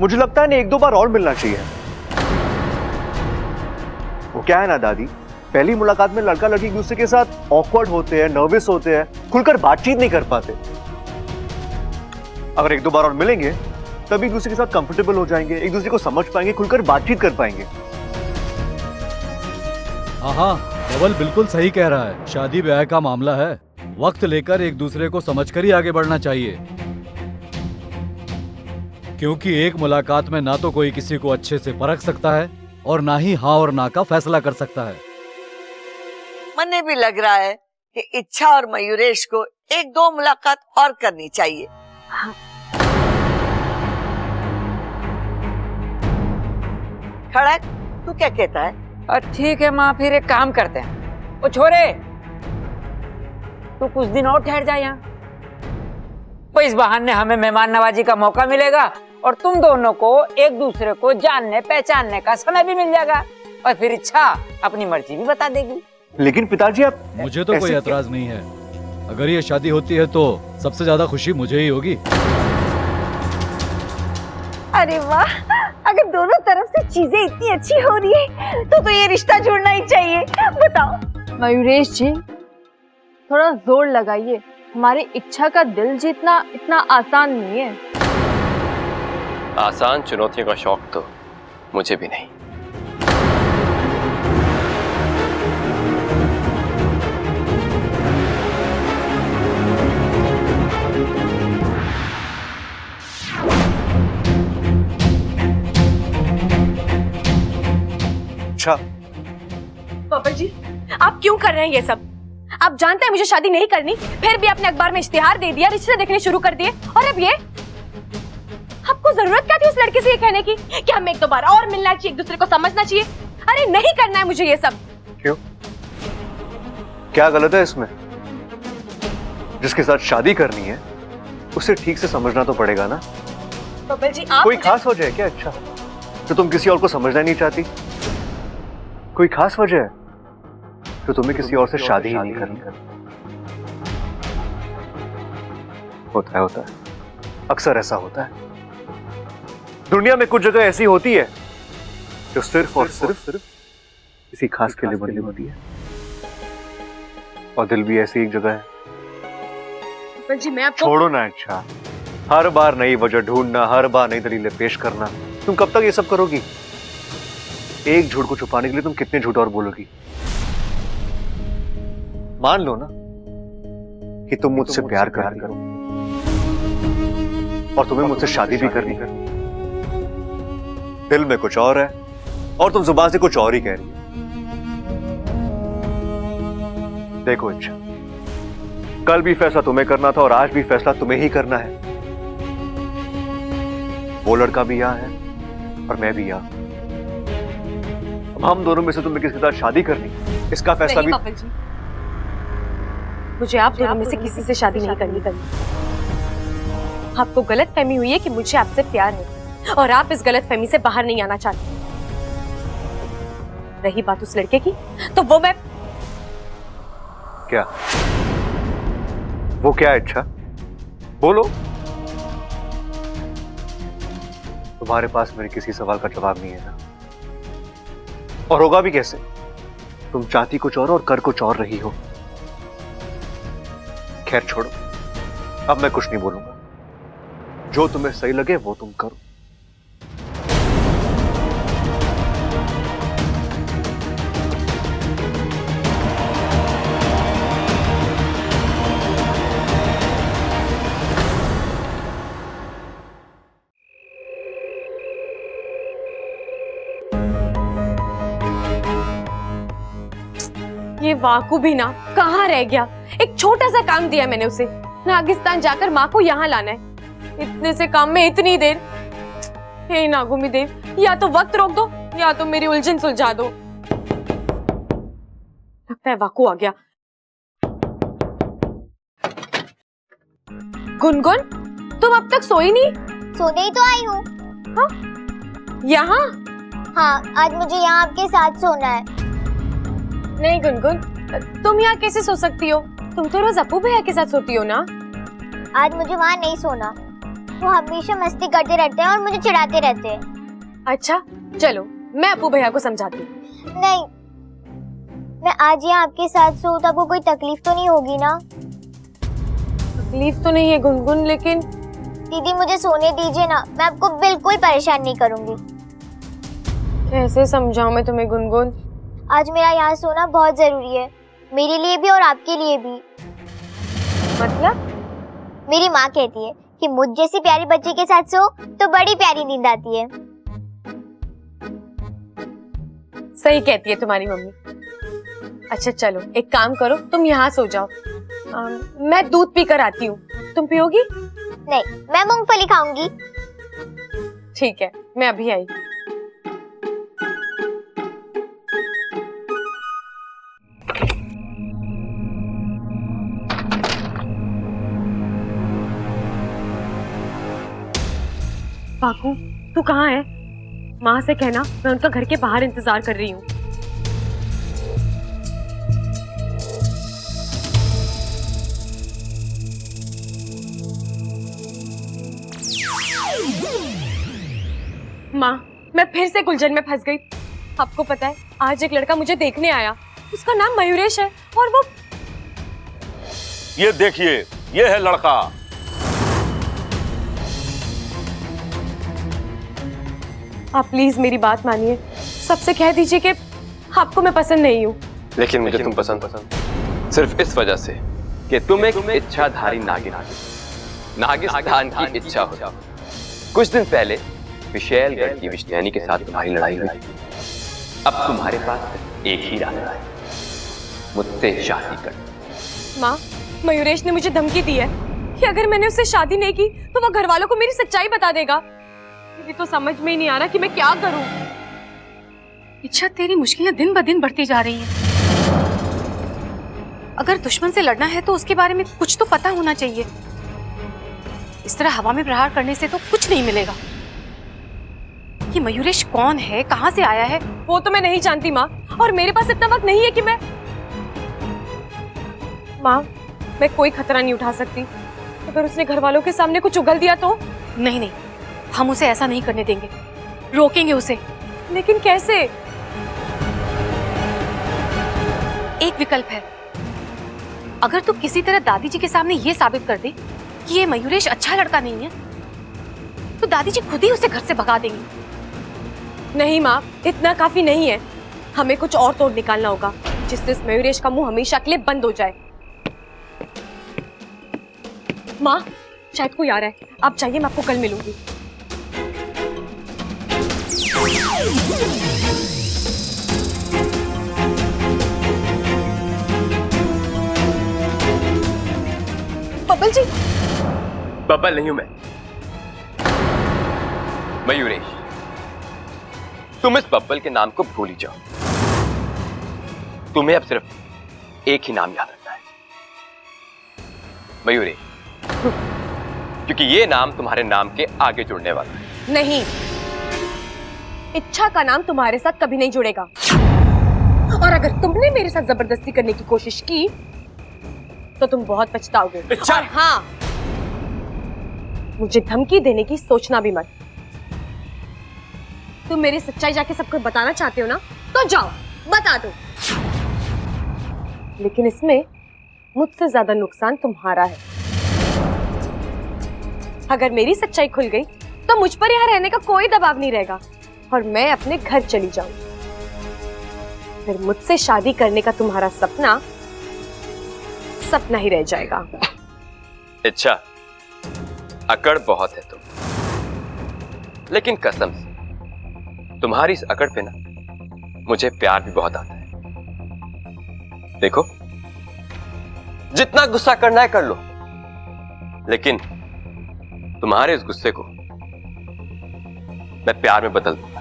मुझे लगता है ना, एक दो बार और मिलना चाहिए। वो क्या है ना दादी, पहली मुलाकात में लड़का लड़की एक दूसरे के साथ ऑकवर्ड होते हैं, नर्वस होते हैं, खुलकर बातचीत नहीं कर पाते। अगर एक दो बार और मिलेंगे तभी एक दूसरे के साथ कंफर्टेबल हो जाएंगे, एक दूसरे को समझ पाएंगे, खुलकर बातचीत कर पाएंगे। हाँ, धवल बिल्कुल सही कह रहा है। शादी ब्याह का मामला है, वक्त लेकर एक दूसरे को समझकर ही आगे बढ़ना चाहिए। क्योंकि एक मुलाकात में ना तो कोई किसी को अच्छे से परख सकता है और ना ही हाँ और ना का फैसला कर सकता है। मने भी लग रहा है कि इच्छा और मयूरेश को एक दो मुलाकात और करनी चाहिए। खड़क, तू क्या कहता है? और ठीक है माँ, फिर एक काम करते हैं। ओ छोरे, तू कुछ दिन और ठहर जा यहाँ। तो इस बहाने हमें मेहमान नवाजी का मौका मिलेगा और तुम दोनों को एक दूसरे को जानने पहचानने का समय भी मिल जाएगा, और फिर इच्छा अपनी मर्जी भी बता देगी। लेकिन पिताजी आप... मुझे तो कोई एतराज नहीं है। अगर ये शादी होती है तो सबसे ज्यादा खुशी मुझे ही होगी। अरे वाह, अगर दोनों तरफ से चीजें इतनी अच्छी हो रही है तो ये रिश्ता जुड़ना ही चाहिए। बताओ मयूरेश जी, थोड़ा जोर लगाइए। हमारी इच्छा का दिल जीतना इतना आसान नहीं है। आसान चुनौतियों का शौक तो मुझे भी नहीं। अच्छा पापा जी, आप क्यों कर रहे हैं ये सब? आप जानते हैं मुझे शादी नहीं करनी, फिर भी आपने अखबार में इश्तिहार दे दिया, रिश्ते देखने शुरू कर दिए, और अब ये? आपको जरूरत क्या थी उस लड़के से ये कहने की कि हमें एक दो बार और मिलना चाहिए, एक दूसरे को समझना चाहिए? अरे नहीं करना है मुझे ये सब। क्यों? क्या गलत है इसमें? जिसके साथ शादी करनी है उसे ठीक से समझना तो पड़ेगा ना। पापा जी, आप कोई खास वजह है क्या अच्छा तो तुम किसी और को समझना नहीं चाहती? कोई खास वजह है तो तुम्हें किसी और से शादी ही नहीं करनी? होता है अक्सर ऐसा होता है। दुनिया में कुछ जगह ऐसी होती है जो सिर्फ और सिर्फ किसी खास के लिए बनी होती है, और दिल भी ऐसी एक जगह है। पापा जी, मैं आपको... छोड़ो ना अच्छा, हर बार नई वजह ढूंढना, हर बार नई दलीलें पेश करना। तुम कब तक ये सब करोगी? एक झूठ को छुपाने के लिए तुम कितने झूठ और बोलोगी? मान लो ना कि तुम मुझसे प्यार करती हो और तुम्हें मुझसे शादी भी करनी है। दिल में कुछ और है और तुम जुबान से कुछ और ही कह रही हो। देखो अच्छा, कल भी फैसला तुम्हें करना था और आज भी फैसला तुम्हें ही करना है। वो लड़का भी यहाँ है और मैं भी यहाँ। अब हम दोनों में से तुम्हें किसके साथ शादी करनी, इसका फैसला भी... पापा जी, मुझे आप दोनों में से किसी से शादी नहीं करनी। आपको गलत फहमी हुई है कि मुझे आपसे प्यार है और आप इस गलत फहमी से बाहर नहीं आना चाहते। रही बात उस लड़के की, तो वो मैं क्या? वो क्या है इच्छा? बोलो। तुम्हारे पास मेरे किसी सवाल का जवाब नहीं है ना, और होगा भी कैसे? तुम चाहती कुछ और कर कुछ और रही हो। खैर छोड़ो, अब मैं कुछ नहीं बोलूंगा। जो तुम्हें सही लगे वो तुम करो। ये वाकू भी ना कहाँ रह गया। एक छोटा सा काम दिया मैंने उसे, नागिस्तान जाकर माँ को यहाँ लाना है। इतने से काम में इतनी देर। हे नागुमी देव, या तो वक्त रोक दो या तो मेरी उलझन सुलझा दो। लगता है वाकू आ गया। गुनगुन, तुम अब तक सोई नहीं? सोने ही तो आई हूँ। हाँ? यहाँ? हाँ, आज मुझे यहाँ आपके साथ सोना है। नहीं गुनगुन, तुम यहाँ कैसे सो सकती हो? तुम तो रोज अपू भैया के साथ सोती हो ना। आज मुझे वहाँ नहीं सोना। वो हमेशा मस्ती करते रहते हैं और मुझे चिढ़ाते रहते हैं। अच्छा चलो, मैं अपू भैया को समझाती हूँ। नहीं, मैं आज यहाँ आपके साथ सोऊं तो आपको कोई तकलीफ तो नहीं होगी ना? तकलीफ तो नहीं है गुनगुन, लेकिन दीदी मुझे सोने दीजिए ना, मैं आपको बिल्कुल परेशान नहीं करूंगी। कैसे समझाऊं मैं तुम्हें गुनगुन? आज मेरा यहाँ सोना बहुत जरूरी है, मेरे लिए भी और आपके लिए भी। मतलब? मेरी माँ कहती है कि मुझ जैसी प्यारी बच्ची के साथ सो तो बड़ी प्यारी नींद आती है। सही कहती है तुम्हारी मम्मी। अच्छा चलो, एक काम करो, तुम यहाँ सो जाओ। मैं दूध पीकर आती हूँ, तुम पियोगी? नहीं, मैं मूंगफली खाऊंगी। ठीक है, मैं अभी आई। बाकू, तू कहाँ है? माँ से कहना मैं उनका घर के बाहर इंतजार कर रही हूँ। माँ, मैं फिर से गुलजन में फंस गई। आपको पता है, आज एक लड़का मुझे देखने आया। उसका नाम मयूरेश है और वो ये देखिए, ये है लड़का। आप प्लीज मेरी बात मानिए, सबसे कह दीजिए कि आपको मैं पसंद नहीं हूँ। लेकिन मुझे तुम पसंद सिर्फ इस वजह से कि तुम एक इच्छाधारी नागिन नागिस्तान की इच्छा हो। कुछ दिन पहले विशैलगढ़ की विष्णुयानी के साथ तुम्हारी लड़ाई हुई। अब तुम्हारे पास एक ही रास्ता है, मुझसे शादी कर। माँ, मयूरेश ने मुझे धमकी दी है कि अगर मैंने उससे शादी नहीं की तो वो घर वालों को मेरी सच्चाई बता देगा। मुझे तो समझ में ही नहीं आ रहा कि मैं क्या करूं। इच्छा, तेरी मुश्किलें दिन ब दिन बढ़ती जा रही हैं। अगर दुश्मन से लड़ना है तो उसके बारे में कुछ तो पता होना चाहिए। इस तरह हवा में प्रहार करने से तो कुछ नहीं मिलेगा। ये मयूरेश कौन है, कहाँ से आया है? वो तो मैं नहीं जानती माँ, और मेरे पास इतना वक्त नहीं है कि मैं माँ, मैं कोई खतरा नहीं उठा सकती। अगर उसने घर वालों के सामने कुछ उगल दिया तो? नहीं नहीं, हम उसे ऐसा नहीं करने देंगे, रोकेंगे उसे। लेकिन कैसे? एक विकल्प है। अगर तू किसी तरह दादी जी के सामने ये साबित कर दे कि ये मयूरेश अच्छा लड़का नहीं है, तो दादी जी खुद ही उसे घर से भगा देंगी। नहीं माँ, इतना काफी नहीं है। हमें कुछ और तोड़ निकालना होगा जिससे इस मयूरेश का मुंह हमेशा के लिए बंद हो जाए। माँ, शायद कोई आ रहा है, आप जाइए, मैं आपको कल मिलूंगी। बब्बल जी। बब्बल नहीं हूं मैं, मयूरेश। तुम इस बब्बल के नाम को भूल ही जाओ। तुम्हें अब सिर्फ एक ही नाम याद रखना है, मयूरेश, क्योंकि ये नाम तुम्हारे नाम के आगे जुड़ने वाला है। नहीं, इच्छा का नाम तुम्हारे साथ कभी नहीं जुड़ेगा। अगर तुमने मेरे साथ जबरदस्ती करने की कोशिश की तो तुम बहुत पछताओगे। और हाँ, मुझे धमकी देने की सोचना भी मत। तुम मेरी सच्चाई जाके सबको बताना चाहते हो ना, तो जाओ बता दो, लेकिन इसमें मुझसे ज्यादा नुकसान तुम्हारा है। अगर मेरी सच्चाई खुल गई तो मुझ पर यहाँ रहने का कोई दबाव नहीं रहेगा और मैं अपने घर चली जाऊंगी। फिर मुझसे शादी करने का तुम्हारा सपना सपना ही रह जाएगा। इच्छा, अकड़ बहुत है तुम, लेकिन कसम से तुम्हारी इस अकड़ पे ना मुझे प्यार भी बहुत आता है। देखो, जितना गुस्सा करना है कर लो, लेकिन तुम्हारे इस गुस्से को मैं प्यार में बदल दूंगा।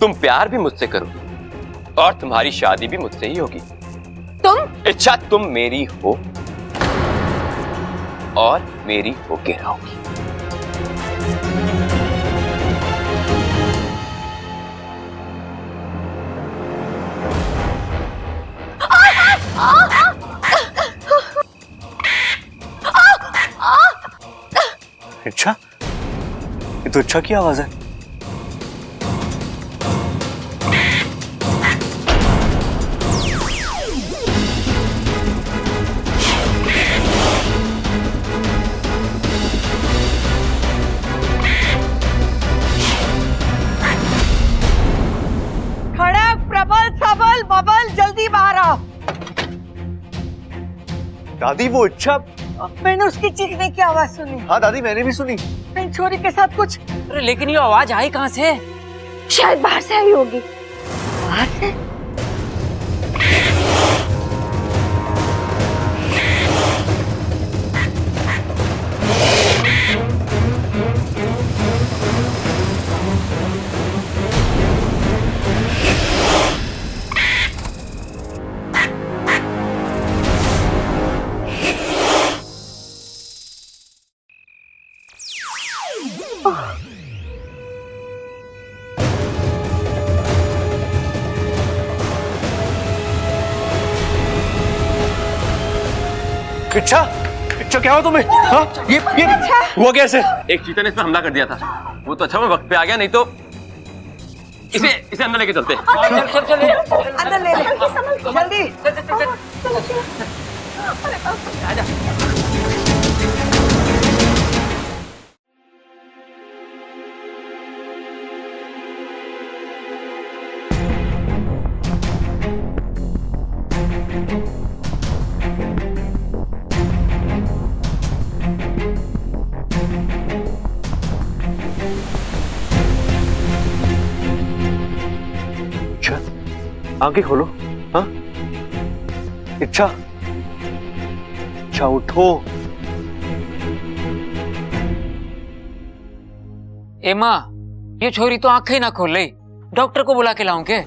तुम प्यार भी मुझसे करोगी और तुम्हारी शादी भी मुझसे ही होगी। तुम? इच्छा, तुम मेरी हो और मेरी होके रहोगी। इच्छा, ये तो इच्छा की आवाज है। खड़क, प्रबल, सबल, बबल, जल्दी बाहर आओ। दादी, वो इच्छा। मैंने उसकी चीखने की आवाज सुनी। हाँ दादी, मैंने भी सुनी। इन छोरी के साथ कुछ। अरे लेकिन ये आवाज आई कहाँ से? शायद बाहर से आई होगी। बाहर से? इच्छा, इच्छा क्या हुआ तुम्हें? हाँ? ये हुआ कैसे? एक चीता ने इस पे हमला कर दिया था। वो तो अच्छा मैं वक्त पे आ गया, नहीं तो इसे अंदर लेके चलते। चल चल चल अंदर ले ले, जल्दी। आंखें खोलो। हाँ? इच्छा, इच्छा उठो। ए माँ, ये छोरी तो आंखें ही ना खोल रही। डॉक्टर को बुला के लाऊं के?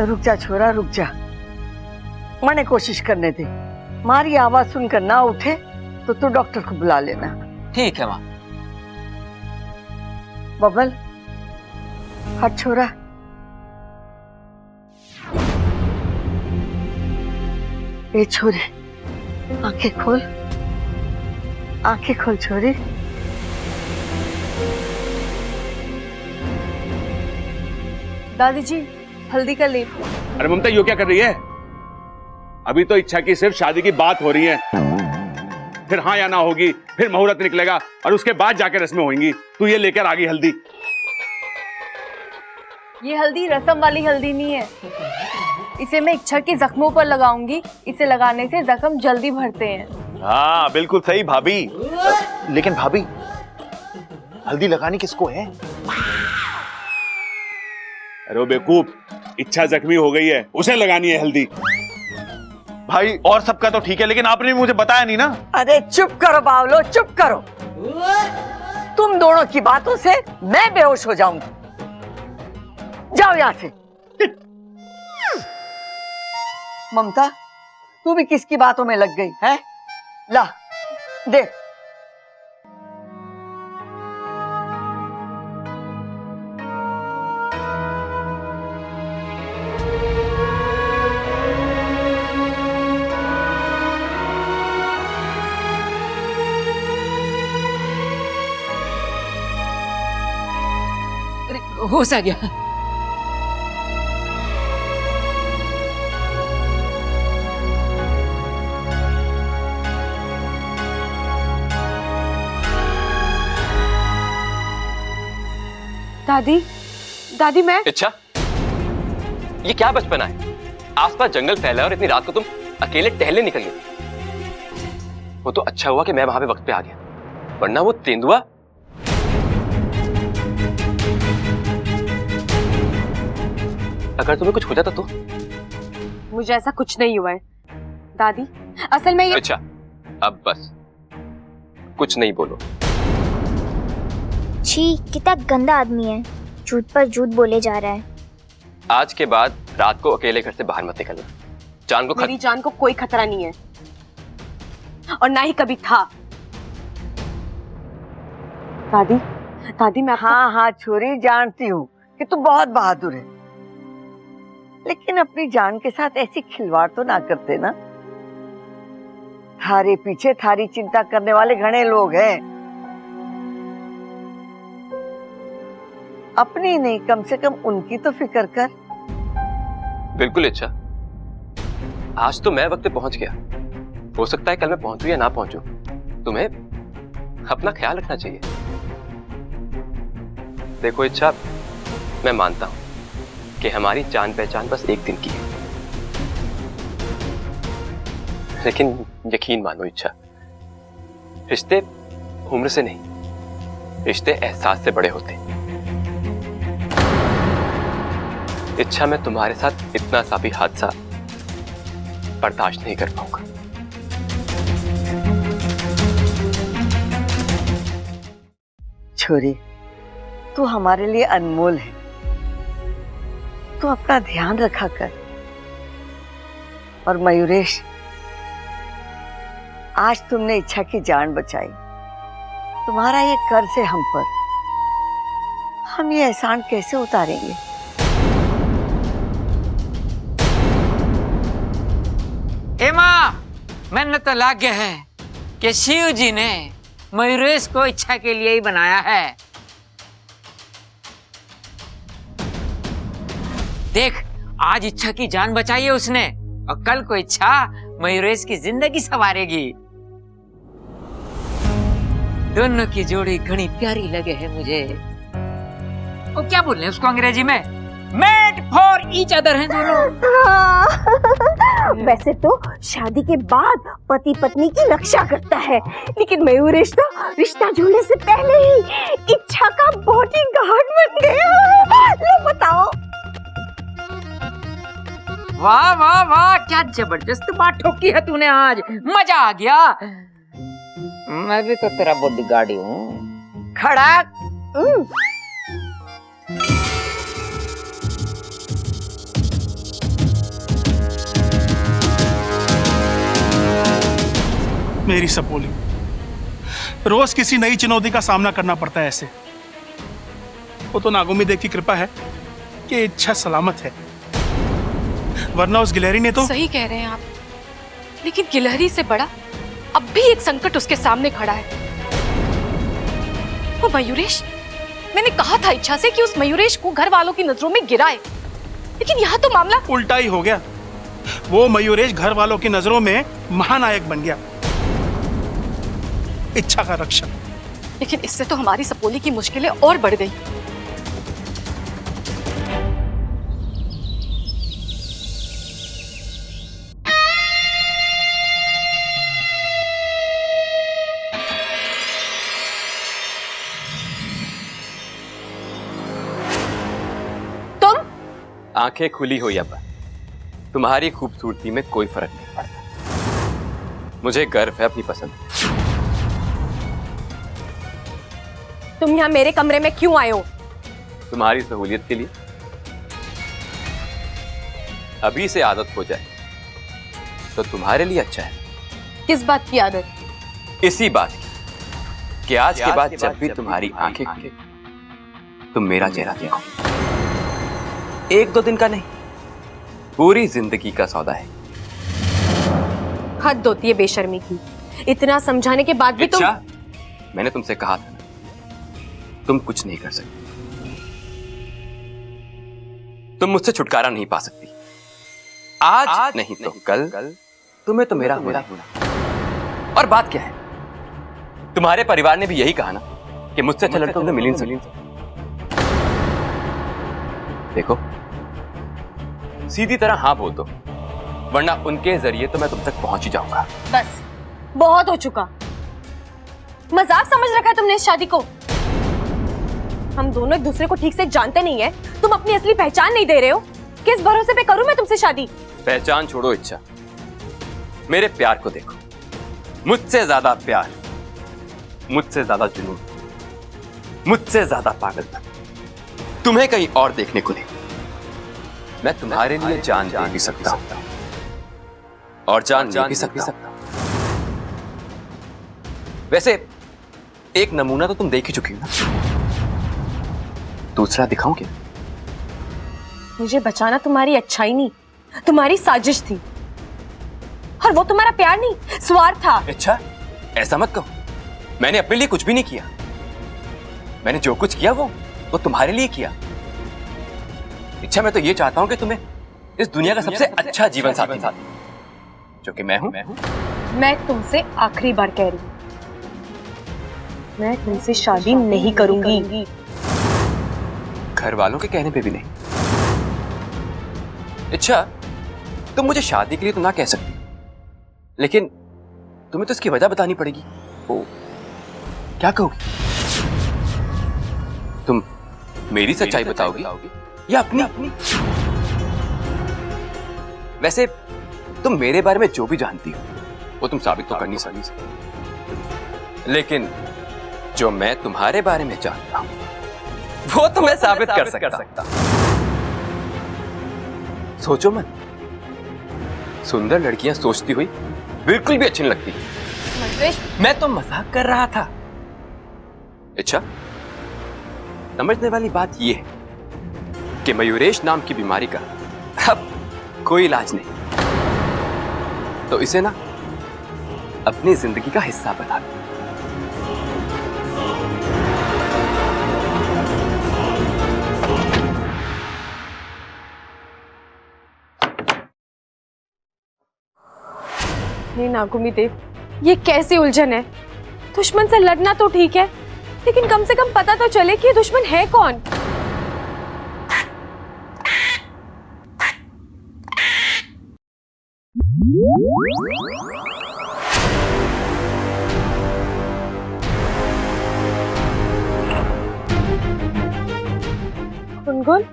रुक जा छोरा, रुक जा। मने कोशिश करने दे। मारी आवाज सुनकर ना उठे तो तू डॉक्टर को बुला लेना। ठीक है माँ। बबल, हट छोरा। ए छोरे, आंखें खोल, आंखें खोल छोरी। दादी जी, हल्दी का लेप। अरे ममता, यो क्या कर रही है? अभी तो इच्छा की सिर्फ शादी की बात हो रही है, फिर हाँ या ना होगी, फिर मुहूर्त निकलेगा और उसके बाद जाकर रस्में होंगी। तू ये लेकर आ गई हल्दी। ये हल्दी रसम वाली हल्दी नहीं है। इसे मैं इच्छा के जख्मों पर लगाऊंगी। इसे लगाने से जख्म जल्दी भरते हैं। हाँ बिल्कुल सही भाभी। लेकिन भाभी, हल्दी लगानी किसको है? अरे बेवकूफ, इच्छा जख्मी हो गई है, उसे लगानी है हल्दी। भाई और सबका तो ठीक है, लेकिन आपने भी मुझे बताया नहीं ना। अरे चुप करो बावलो, चुप करो। तुम दोनों की बातों से मैं बेहोश हो जाऊंगी। जाओ यहां से। ममता, तू भी किसकी बातों में लग गई है? ला दे। होश आ गया। दादी, दादी मैं इच्छा, ये क्या बचपना है? आसपास जंगल फैला है और इतनी रात को तुम अकेले टहलने निकल गई। वो तो अच्छा हुआ कि मैं वहां पे वक्त पे आ गया, वरना वो तेंदुआ। अगर तुम्हें कुछ हो जाता तो? मुझे ऐसा कुछ नहीं हुआ है दादी, असल में ये। अच्छा, अब बस कुछ नहीं बोलो। छी, कितना गंदा आदमी है, झूठ पर झूठ बोले जा रहा है। आज के बाद रात को अकेले घर से बाहर मत निकलना। जान को मेरी जान को कोई खतरा नहीं है और ना ही कभी था। दादी, दादी मैं हाँ हाँ छोरी, जानती हूँ कि तू बहुत बहादुर है, लेकिन अपनी जान के साथ ऐसी खिलवाड़ तो ना करते ना। थारे पीछे थारी चिंता करने वाले घने लोग हैं, अपनी नहीं कम से कम उनकी तो फिक्र कर। बिल्कुल इच्छा, आज तो मैं वक्त पे पहुंच गया, हो सकता है कल मैं पहुंचूं या ना पहुंचूं। तुम्हें अपना ख्याल रखना चाहिए। देखो इच्छा, मैं मानता हूं कि हमारी जान पहचान बस एक दिन की है, लेकिन यकीन मानो इच्छा, रिश्ते उम्र से नहीं, रिश्ते एहसास से बड़े होते हैं। इच्छा, मैं तुम्हारे साथ इतना सा भी हादसा बर्दाश्त नहीं कर पाऊंगा। छोरी, तू हमारे लिए अनमोल है, तू अपना ध्यान रखा कर। और मयूरेश, आज तुमने इच्छा की जान बचाई, तुम्हारा ये कर्ज है हम पर, हम ये एहसान कैसे उतारेंगे? एमा, मैंने तो लाग गया है कि शिव जी ने मयूरेश को इच्छा के लिए ही बनाया है। देख, आज इच्छा की जान बचाई है उसने, और कल को इच्छा मयूरेश की जिंदगी संवारेगी। दोनों की जोड़ी घनी प्यारी लगे है मुझे। वो क्या बोल रहे हैं उसको अंग्रेजी में? मेड फॉर ईच अदर हैं दोनों। वैसे तो शादी के बाद पति पत्नी की रक्षा करता है, लेकिन मयूरेश तो रिश्ता जुड़ने से पहले ही इच्छा का बॉडीगार्ड बन गया। लो बताओ। वाह वाह वाह, क्या जबरदस्त बात ठोकी है तूने आज, मजा आ गया। मैं भी तो तेरा बॉडीगार्ड ही हूँ। खड़ा। मेरी सपोली, रोज किसी नई चुनौती का सामना करना पड़ता है ऐसे। वो तो नागोमी की कृपा है कि इच्छा सलामत है, वरना उस गिलहरी ने तो। सही कह रहे हैं आप, लेकिन गिलहरी से बड़ा अब भी एक संकट उसके सामने खड़ा है, वो मयूरेश। मैंने कहा था इच्छा से कि उस मयूरेश को घर वालों की नजरों में गिराए, लेकिन यहाँ तो मामला उल्टा ही हो गया। वो मयूरेश घर वालों की नजरों में महानायक बन गया, इच्छा का रक्षक। लेकिन इससे तो हमारी सपोली की मुश्किलें और बढ़ गई। तुम आंखें खुली हो या बंद, तुम्हारी खूबसूरती में कोई फर्क नहीं पड़ता। मुझे गर्व है अपनी पसंद। तुम यहाँ मेरे कमरे में क्यों आए हो? तुम्हारी सहूलियत के लिए। अभी से आदत हो जाए तो तुम्हारे लिए अच्छा है। किस बात की आदत? इसी बात की कि आज के बाद जब भी तुम्हारी आंखें खुले तुम मेरा चेहरा देखो। एक दो दिन का नहीं, पूरी जिंदगी का सौदा है। हद होती है बेशर्मी की, इतना समझाने के बाद भी तुम। मैंने तुमसे कहा था ना, तुम कुछ नहीं कर सकते। तुम मुझसे छुटकारा नहीं पा सकती। आज नहीं तो कल तुम्हें तो मेरा होना। और बात क्या है, तुम्हारे परिवार ने भी यही कहा ना कि मुझसे अच्छा लड़का तुम्हें मिल ही नहीं सकता। देखो, सीधी तरह हाँ बोल दो, वरना उनके जरिए तो मैं तुम तक पहुंच ही जाऊंगा। बस बहुत हो चुका। मजाक समझ रखा है तुमने इस शादी को। हम दोनों एक दूसरे को ठीक से जानते नहीं है, तुम अपनी असली पहचान नहीं दे रहे हो। किस भरोसे पे करूं मैं तुमसे शादी? पहचान छोड़ो इच्छा, मेरे प्यार को देखो। मुझसे ज्यादा प्यार, मुझसे ज्यादा जुनून, मुझसे ज्यादा पागलपन तुम्हें कहीं और देखने को नहीं। मैं तुम्हारे लिए जान दे भी सकता हूं और जान ले भी सकता हूं। वैसे एक नमूना तो तुम देख ही चुकी हो ना, दूसरा दिखाऊं क्या? मुझे बचाना तुम्हारी अच्छाई नहीं, तुम्हारी साजिश थी। और वो तुम्हारा प्यार नहीं, स्वार्थ था। अच्छा, ऐसा मत कहो। मैंने अपने लिए कुछ भी नहीं किया। मैंने जो कुछ किया वो तुम्हारे लिए किया। इच्छा, मैं तो ये चाहता हूं कि तुम्हें इस दुनिया का सबसे अच्छा जीवन साथी जो कि मैं हूं। मैं तुमसे आखिरी बार कह रही हूं, मैं तुमसे शादी नहीं करूंगी। घर वालों के कहने पे भी नहीं। इच्छा, तुम मुझे शादी के लिए तो ना कह सकती, लेकिन तुम्हें तो इसकी वजह बतानी पड़ेगी। ओ, क्या कहोगी? तुम मेरी सच्चाई बताओगी या अपनी? वैसे तुम मेरे बारे में जो भी जानती हो वो तुम साबित तो कर नहीं सकती, लेकिन जो मैं तुम्हारे बारे में जानता हूं वो तो मैं साबित कर सकता। सोचो मत, सुंदर लड़कियां सोचती हुई बिल्कुल भी अच्छी नहीं लगती। मैं तो मजाक कर रहा था। अच्छा, समझने वाली बात यह है कि मयूरेश नाम की बीमारी का अब कोई इलाज नहीं, तो इसे ना अपनी जिंदगी का हिस्सा बना लो। नागुमी देव, ये कैसी उलझन है? दुश्मन से लड़ना तो ठीक है, लेकिन कम से कम पता तो चले कि ये दुश्मन है कौन। गुनगुन,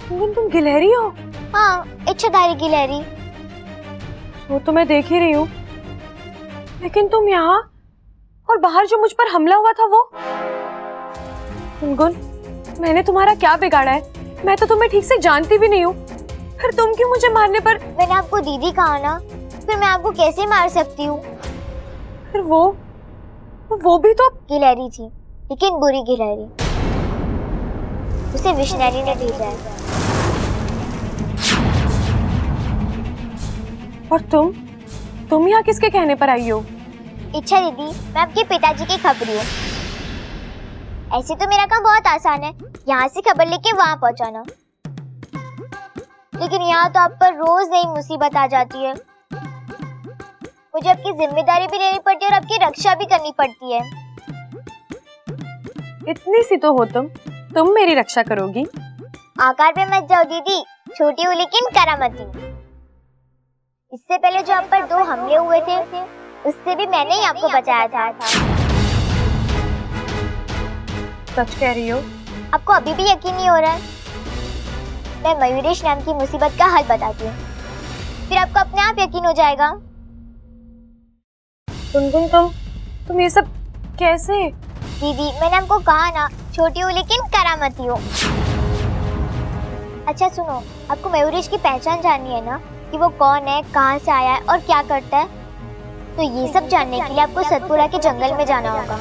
गुनगुन तुम गिलहरी हो? हाँ, इच्छाधारी गिलहरी। वो तो मैं देख ही रही हूँ, लेकिन तुम यहाँ और बाहर जो मुझ पर हमला हुआ था वो? गुनगुन, मैंने तुम्हारा क्या बिगाड़ा है? मैं तो तुम्हें ठीक से जानती भी नहीं हूँ, फिर तुम क्यों मुझे मारने पर? मैंने आपको दीदी कहा ना, फिर मैं आपको कैसे मार सकती हूँ? फिर वो भी तो गिलहरी थी, लेकिन बुरी गिलहरी। उसे विष्णु ने भेजा है। और तुम यहाँ किसके कहने पर आई हो? इच्छा दीदी, मैं आपके पिताजी की खबरी हूँ। ऐसे तो मेरा काम बहुत आसान है, यहाँ से खबर लेके वहाँ पहुँचाना, लेकिन यहाँ तो आप पर रोज नई मुसीबत आ जाती है। मुझे आपकी जिम्मेदारी भी लेनी पड़ती है और आपकी रक्षा भी करनी पड़ती है। इतनी सी तो हो तुम मेरी रक्षा करोगी? आकार पे मत जाओ दीदी, छोटी हूँ लेकिन करामती हूँ। इससे पहले जो आप पर 2 हमले हुए थे, उससे भी मैंने ही आपको बचाया था। सच कह रही हो? आपको अभी भी यकीन नहीं हो रहा है? मैं मयूरेश नाम की मुसीबत का हल बताती हूँ, फिर आपको अपने आप यकीन हो जाएगा। गुनगुन, तुम ये सब कैसे? दीदी, मैंने आपको कहा ना, छोटी हूँ लेकिन करामती हूँ। अच्छा सुनो, आपको मयूरेश की पहचान जाननी है ना, कि वो कौन है, कहाँ से आया है और क्या करता है? तो ये सब जानने के लिए आपको सतपुरा के जंगल में जाना होगा।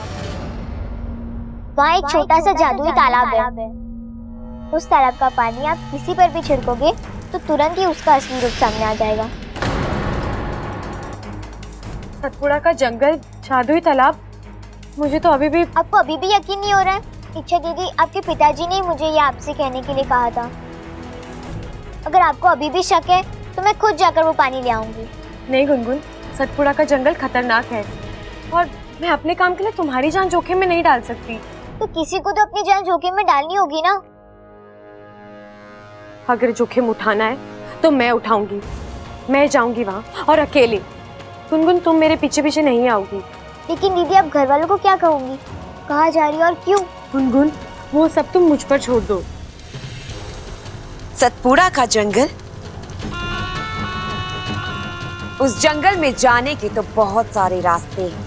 वहाँ एक छोटा सा जादुई तालाब है। उस तालाब का पानी आप किसी पर भी छिड़कोगे तो तुरंत ही उसका असली रूप सामने आ जाएगा। सतपुड़ा का जंगल, जादुई तालाब, मुझे तो अभी भी यकीन नहीं हो रहा है? इच्छा दीदी, आपके पिताजी ने मुझे ये आपसे कहने के लिए कहा था। अगर आपको अभी भी शक है तो मैं खुद जाकर वो पानी ले आऊंगी। नहीं गुनगुन, सतपुड़ा का जंगल खतरनाक है और मैं अपने काम के लिए तुम्हारी जान जोखिम में नहीं डाल सकती। तो किसी को तो अपनी जान जोखिम में डालनी होगी ना। अगर जोखिम उठाना है तो मैं उठाऊंगी, मैं जाऊंगी वहां और अकेले। गुनगुन तुम मेरे पीछे पीछे नहीं आओगी। लेकिन दीदी आप घर वालों को क्या कहूंगी, कहाँ जा रही है और क्यों? गुनगुन वो सब तुम मुझ पर छोड़ दो। सतपुड़ा का जंगल, उस जंगल में जाने के तो बहुत सारे रास्ते हैं,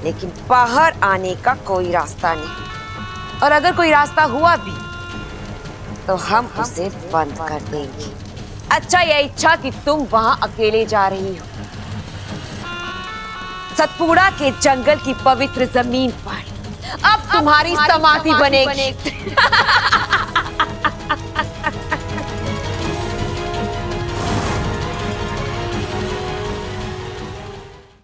लेकिन बाहर आने का कोई रास्ता नहीं। और अगर कोई रास्ता हुआ भी तो हम उसे बंद कर देंगे। अच्छा यह इच्छा कि तुम वहां अकेले जा रही हो, सतपुड़ा के जंगल की पवित्र जमीन पर अब तुम्हारी समाधि बनेगी।